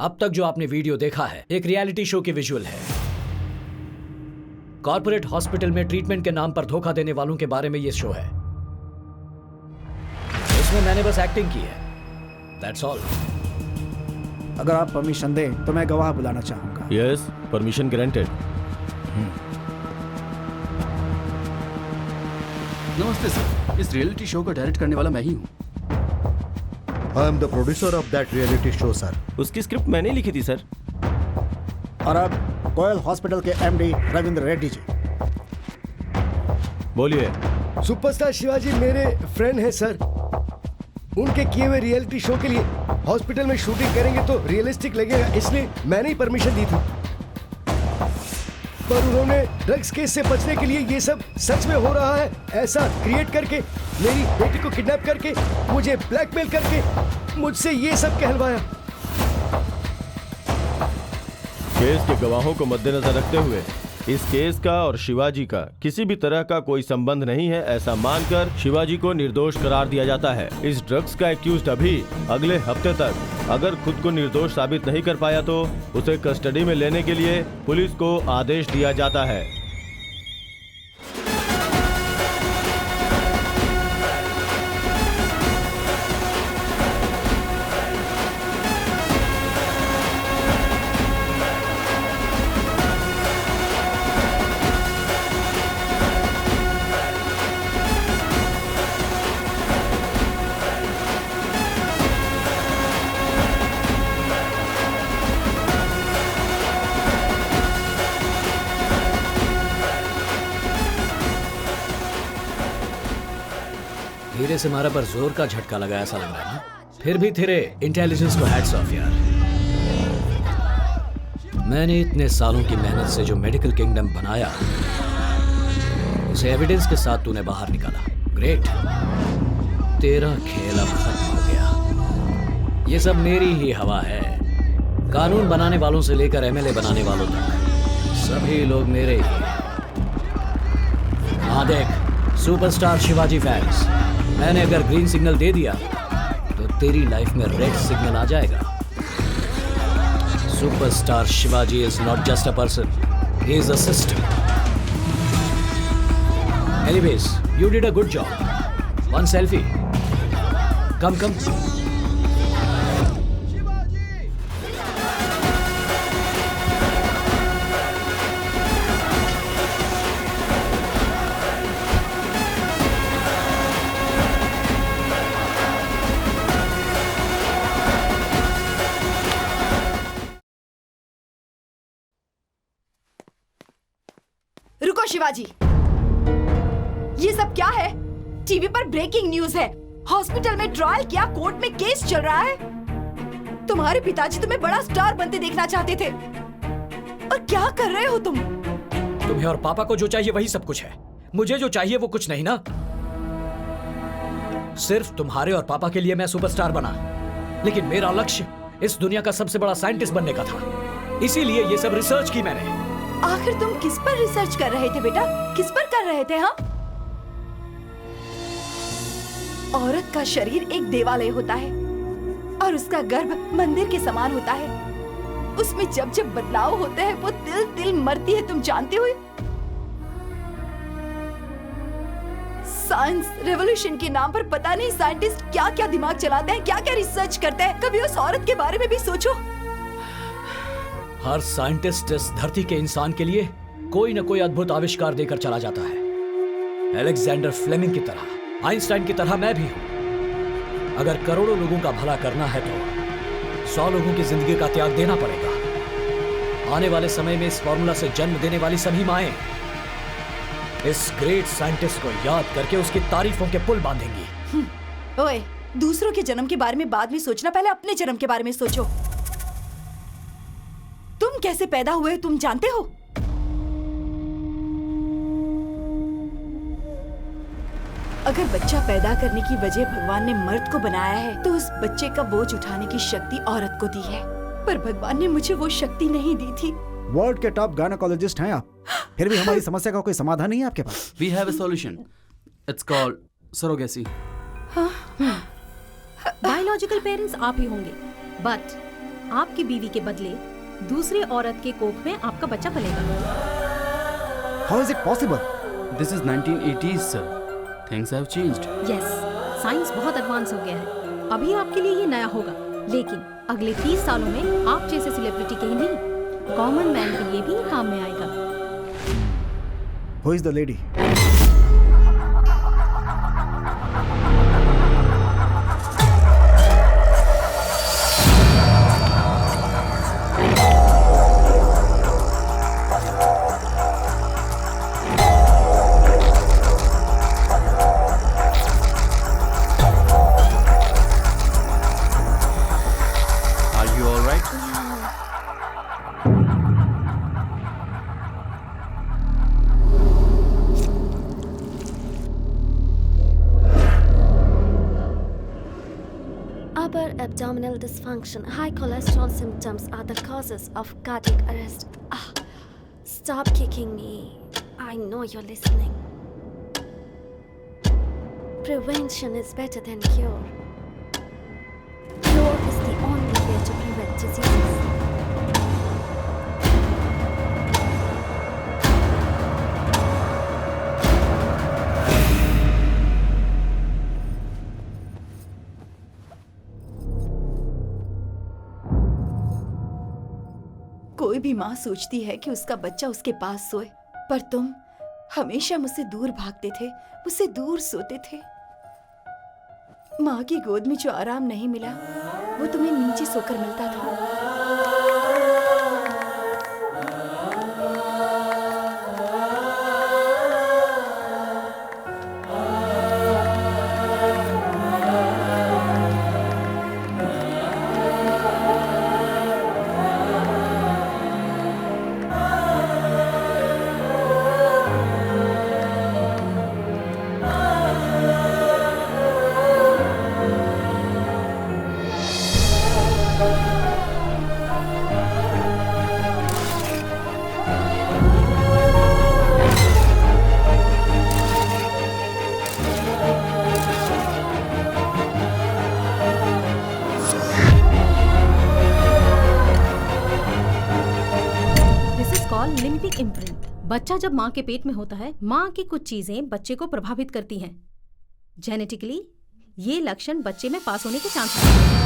अब तक जो आपने वीडियो देखा है एक रियलिटी शो की विजुअल है। कॉर्पोरेट हॉस्पिटल में ट्रीटमेंट के नाम पर धोखा देने वालों के बारे में ये शो है। इसमें मैंने बस एक्टिंग की है। That's all. अगर आप परमिशन दें तो मैं गवाह बुलाना चाहूंगा। Yes, permission granted. नमस्ते सर, इस रियलिटी शो को डायरेक्ट करने वाला मैं ही हूँ। I am the producer of that reality show sir. उसकी स्क्रिप्ट मैंने लिखी थी सर। और अब कोयल हॉस्पिटल के एमडी रविंद्र रेड्डी जी। बोलिए। सुपरस्टार शिवाजी मेरे फ्रेंड हैं सर। उनके किए हुए रियलिटी शो के लिए हॉस्पिटल में शूटिंग करेंगे तो रियलिस्टिक लगेगा, इसलिए मैंने ही परमिशन दी थी। पर उन्होंने ड्रग्स केस से बचने के लिए ये सब सच में हो रहा है ऐसा क्रिएट करके, मेरी बेटी को किडनैप करके, मुझे ब्लैकमेल करके मुझसे ये सब कहलवाया। केस के गवाहों को मद्देनजर रखते हुए इस केस का और शिवाजी का किसी भी तरह का कोई संबंध नहीं है ऐसा मानकर शिवाजी को निर्दोष करार दिया जाता है। इस ड्रग्स का एक्यूज्ड अभी अगले हफ्ते तक अगर खुद को निर्दोष साबित नहीं कर पाया तो उसे कस्टडी में लेने के लिए पुलिस को आदेश दिया जाता है। धीरे से मारा पर जोर का झटका लगा ऐसा लग रहा है ना। फिर भी तेरे इंटेलिजेंस को हैट्स ऑफ यार। मैंने इतने सालों की मेहनत से जो मेडिकल किंगडम बनाया उसे एविडेंस के साथ तूने बाहर निकाला। ग्रेट। तेरा खेल अब खत्म हो गया। ये सब मेरी ही हवा है। कानून बनाने वालों से लेकर एमएलए बनाने वालों तक सभी लोग मेरे ही हैं। हाँ देख सुपरस्टार शिवाजी फैंस, मैंने अगर ग्रीन सिग्नल दे दिया तो तेरी लाइफ में रेड सिग्नल आ जाएगा। Superstar Shivaji is not just a person, he is a system. Anyways, you did a good job. One selfie. Come come. रुको शिवाजी, ये सब क्या है? टीवी पर ब्रेकिंग न्यूज है। हॉस्पिटल में ट्रायल किया, कोर्ट में केस चल रहा है। तुम्हारे पिताजी तुम्हें बड़ा स्टार बनते देखना चाहते थे, और क्या कर रहे हो तुम? तुम्हें और पापा को जो चाहिए वही सब कुछ है। मुझे जो चाहिए वो कुछ नहीं ना। सिर्फ तुम्हारे और पापा के लिए मैं सुपरस्टार बना, लेकिन मेरा लक्ष्य इस दुनिया का सबसे बड़ा साइंटिस्ट बनने का था। इसीलिए ये सब रिसर्च की मैंने। आखिर तुम किस पर रिसर्च कर रहे थे बेटा? किस पर कर रहे थे? हाँ, औरत का शरीर एक देवालय होता है और उसका गर्भ मंदिर के समान होता है। उसमें जब जब बदलाव होते हैं वो तिल तिल मरती है, तुम जानते हो। साइंस रेवोल्यूशन के नाम पर पता नहीं साइंटिस्ट क्या क्या दिमाग चलाते हैं, क्या क्या रिसर्च करते हैं। कभी उस औरत के बारे में भी सोचो। हर साइंटिस्ट इस धरती के इंसान के लिए कोई न कोई अद्भुत आविष्कार देकर चला जाता है। अलेक्जेंडर फ्लेमिंग की तरह, आइंस्टाइन की तरह मैं भी हूं। अगर करोड़ों लोगों का भला करना है तो 100 लोगों की जिंदगी का त्याग देना पड़ेगा। आने वाले समय में इस फॉर्मूला से जन्म देने वाली सभी माएं इस ग्रेट साइंटिस्ट को याद करके उसकी तारीफों के पुल बांधेंगी। ओए, दूसरों के जन्म के बारे में बाद में सोचना, पहले अपने जन्म के बारे में सोचो। तुम कैसे पैदा हुए तुम जानते हो? अगर बच्चा पैदा करने की वजह भगवान ने मर्द को बनाया है तो उस बच्चे का बोझ उठाने की शक्ति औरत को दी है, पर भगवान ने मुझे वो शक्ति नहीं दी थी। वर्ल्ड के टॉप गायनेकोलॉजिस्ट हैं आप, फिर भी हमारी समस्या का कोई समाधान नहीं है आपके पास। We have a solution. It's called surrogacy. Biological parents आप ही होंगे, बट आपकी बीवी के बदले दूसरी औरत के कोख में आपका बच्चा पलेगा। How is it possible? This is 1980s, sir. Things have changed. Yes, science बहुत एडवांस हो गया है। अभी आपके लिए ये नया होगा, लेकिन अगले 30 सालों में आप जैसे सेलिब्रिटी के ही नहीं, कॉमन मैन के लिए भी काम में आएगा। Who is the lady? abdominal dysfunction, high cholesterol symptoms are the causes of cardiac arrest. Stop kicking me. I know you're listening. Prevention is better than cure. Cure is the only way to prevent diseases. कोई भी माँ सोचती है कि उसका बच्चा उसके पास सोए, पर तुम हमेशा मुझसे दूर भागते थे, मुझसे दूर सोते थे। माँ की गोद में जो आराम नहीं मिला, वो तुम्हें नीचे सोकर मिलता था। Limbic imprint. बच्चा जब माँ के पेट में होता है, माँ की कुछ चीजें बच्चे को प्रभावित करती हैं। जेनेटिकली ये लक्षण बच्चे में पास होने के चांस हैं।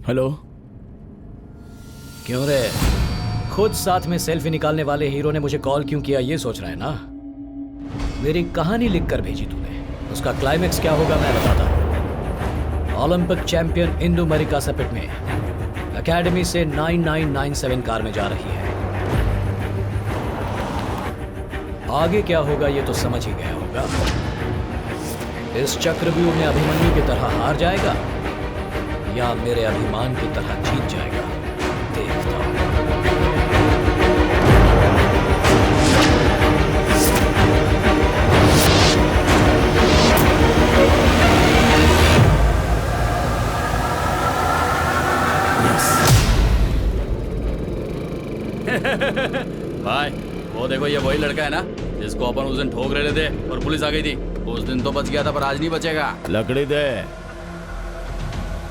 हेलो। क्यों रे, खुद साथ में सेल्फी निकालने वाले हीरो ने मुझे कॉल क्यों किया ये सोच रहा है ना? मेरी कहानी लिख कर भेजी तूने, उसका क्लाइमेक्स क्या होगा मैं बताता हूँ। ओलंपिक चैंपियन इंदु मरिका सपिट में एकेडमी से 9997 कार में जा रही है। आगे क्या होगा ये तो समझ ही गया होगा। इस चक्रव्यूह में अभिमन्यु की तरह हार जाएगा या मेरे अभिमान की तरह जीत जाएगा, देखता हूं। भाई वो देखो, ये वही लड़का है ना जिसको अपन उस दिन ठोक रहे थे और पुलिस आ गई थी। उस दिन तो बच गया था पर आज नहीं बचेगा। लकड़ी दे।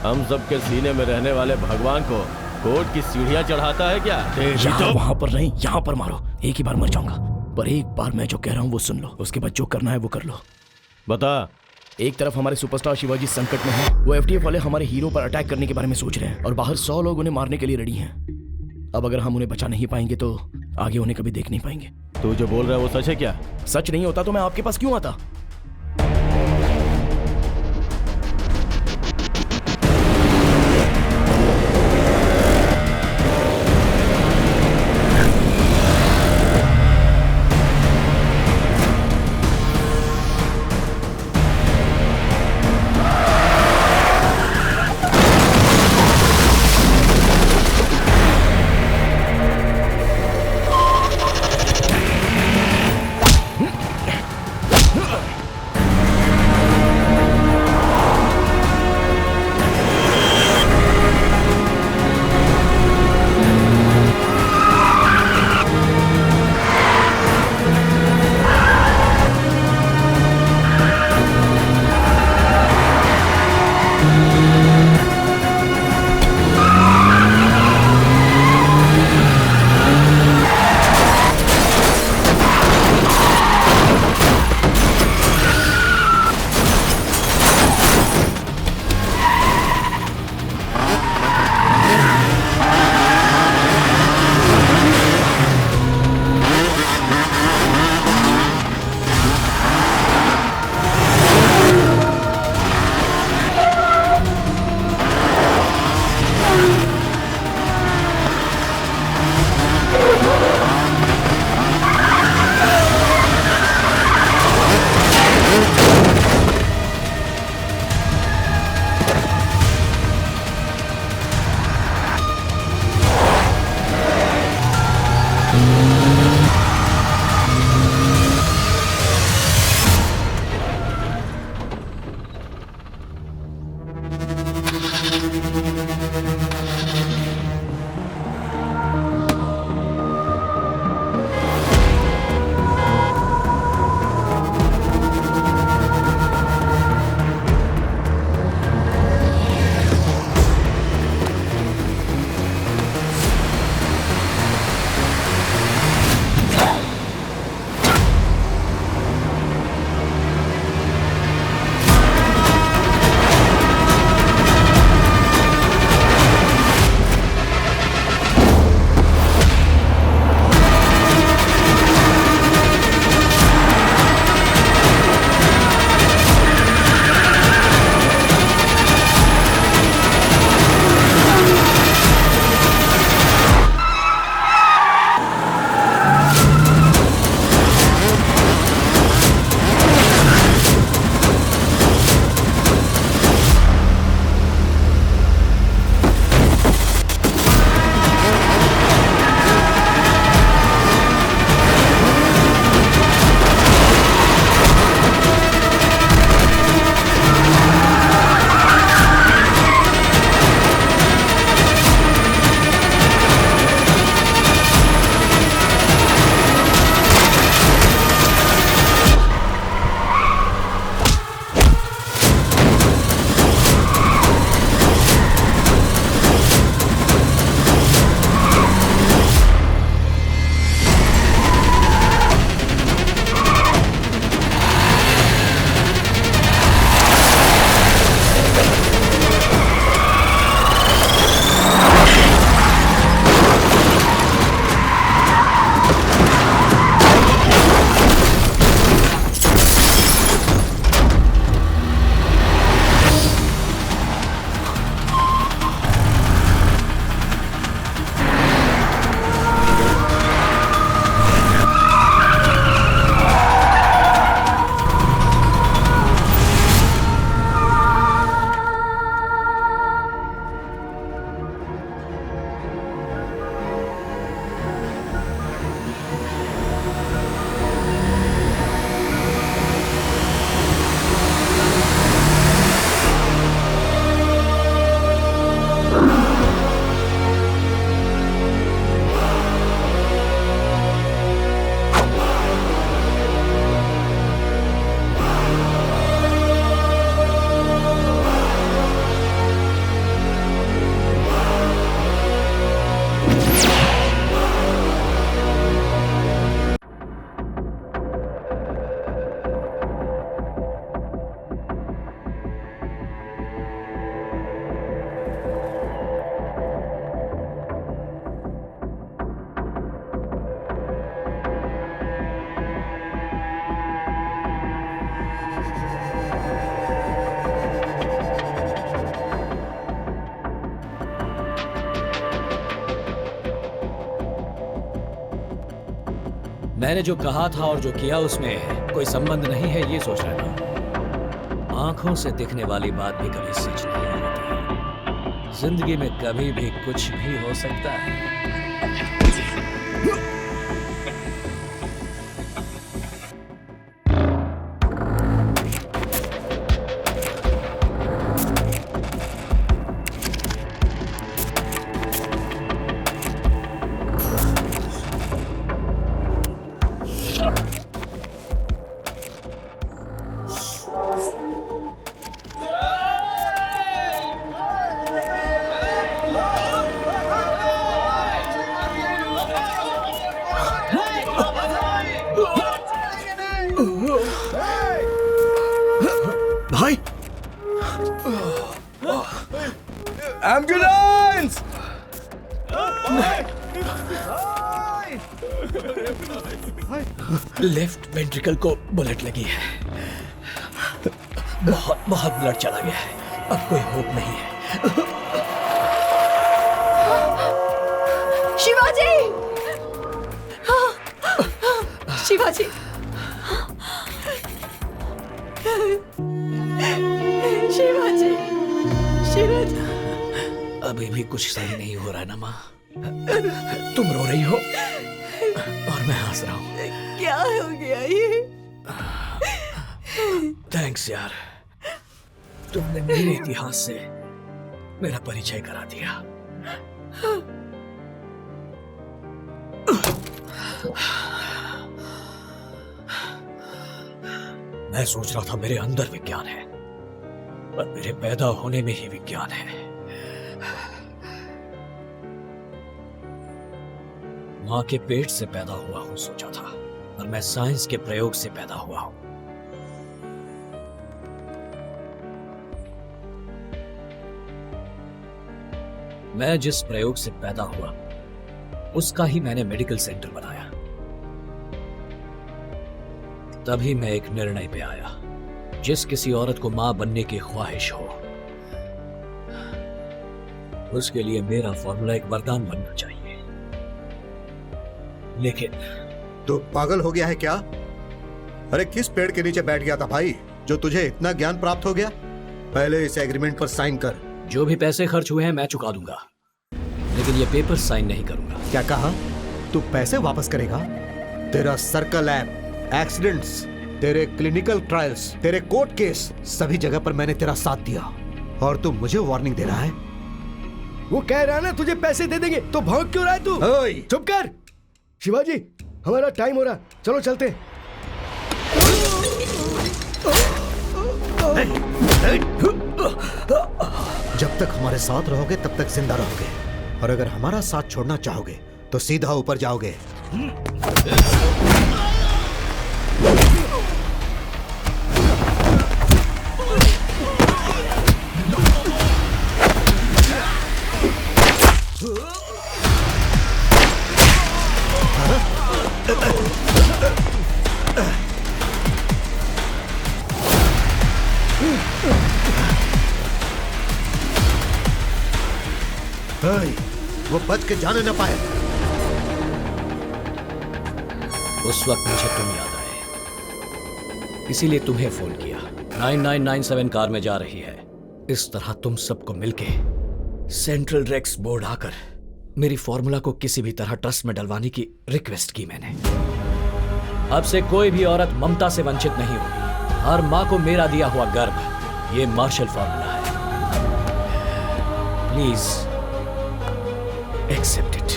हम सबके सीने में रहने वाले भगवान को कोर्ट की सीढ़ियां चढ़ाता है क्या? यहाँ वहां पर नहीं, यहाँ पर मारो। एक ही बार मर जाऊंगा, पर एक बार मैं जो कह रहा हूँ वो सुन लो। उसके बाद जो करना है वो कर लो। बता। एक तरफ हमारे सुपरस्टार शिवाजी संकट में है, वो एफटीएफ वाले हमारे हीरो पर अटैक करने के बारे में सोच रहे हैं और बाहर 100 लोग उन्हें मारने के लिए रेडी हैं। अब अगर हम उन्हें बचा नहीं पाएंगे तो आगे उन्हें कभी देख नहीं पाएंगे। तू जो बोल रहा है वो सच है क्या? सच नहीं होता तो मैं आपके पास क्यों आता? मैंने जो कहा था और जो किया उसमें कोई संबंध नहीं है, ये सोच रहा था। आंखों से दिखने वाली बात भी कभी सच नहीं होती। जिंदगी में कभी भी कुछ भी हो सकता है। भाई, एम्बुलेंस! लेफ्ट वेंट्रिकल को बुलेट लगी है। बहुत बहुत ब्लड चला गया है। अब कोई होप नहीं है। शिवाजी! शिवाजी! शिवाजी! शिवाजी! अभी भी कुछ सही नहीं हो रहा है ना माँ। तुम रो रही हो और मैं हंस रहा हूँ। क्या हो गया ये? थैंक्स यार, तुमने मेरे इतिहास से मेरा परिचय करा दिया। मैं सोच रहा था मेरे अंदर विज्ञान है, पर मेरे पैदा होने में ही विज्ञान है। मां के पेट से पैदा हुआ हूं सोचा था, पर मैं साइंस के प्रयोग से पैदा हुआ हूं। मैं जिस प्रयोग से पैदा हुआ उसका ही मैंने मेडिकल सेंटर बनाया। तभी मैं एक निर्णय पे आया, जिस किसी औरत को मां बनने की ख्वाहिश हो उसके लिए मेरा फॉर्मूला एक वरदान बनना चाहिए। लेकिन तो पागल हो गया है क्या? अरे किस पेड़ के नीचे बैठ गया था भाई जो तुझे इतना ज्ञान प्राप्त हो गया? पहले इस एग्रीमेंट पर साइन कर। जो भी पैसे खर्च हुए हैं मैं चुका दूंगा, लेकिन ये पेपर साइन नहीं करूंगा। क्या कहा? तू पैसे वापस करेगा? तेरा सर्कल लैब, एक्सीडेंट्स, तेरे क्लिनिकल ट्रायल्स, तेरे कोर्ट केस, सभी जगह पर मैंने तेरा साथ दिया और तू मुझे वार्निंग दे रहा है? वो कह रहा है ना तुझे पैसे दे देंगे, तो भाग क्यों रहा है तू? चुप कर। शिवाजी, हमारा टाइम हो रहा, चलो चलते हैं। जब तक हमारे साथ रहोगे तब तक जिंदा रहोगे, और अगर हमारा साथ छोड़ना चाहोगे तो सीधा ऊपर जाओगे। वो बच के जाने न पाए। उस वक्त मुझे तुम याद आए, इसीलिए तुम्हें फोन किया। 9997 कार में जा रही है। इस तरह तुम सबको मिलके सेंट्रल रेक्स बोर्ड आकर मेरी फॉर्मूला को किसी भी तरह ट्रस्ट में डलवाने की रिक्वेस्ट की मैंने। अब से कोई भी औरत ममता से वंचित नहीं होगी। हर मां को मेरा दिया हुआ गर्भ ये मार्शल फॉर्मूला है। Please accept it.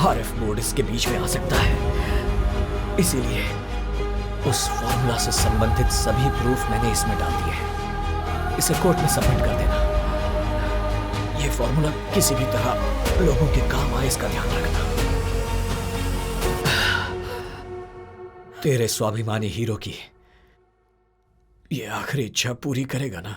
RF board इसके बीच में आ सकता है, इसीलिए उस फॉर्मूला से संबंधित सभी प्रूफ मैंने इसमें डाल दिए हैं। इसे कोर्ट में सबमिट कर देना। ये फॉर्मूला किसी भी तरह लोगों के काम आए इसका ध्यान रखना। तेरे स्वाभिमानी हीरो की ये आखिरी इच्छा पूरी करेगा ना?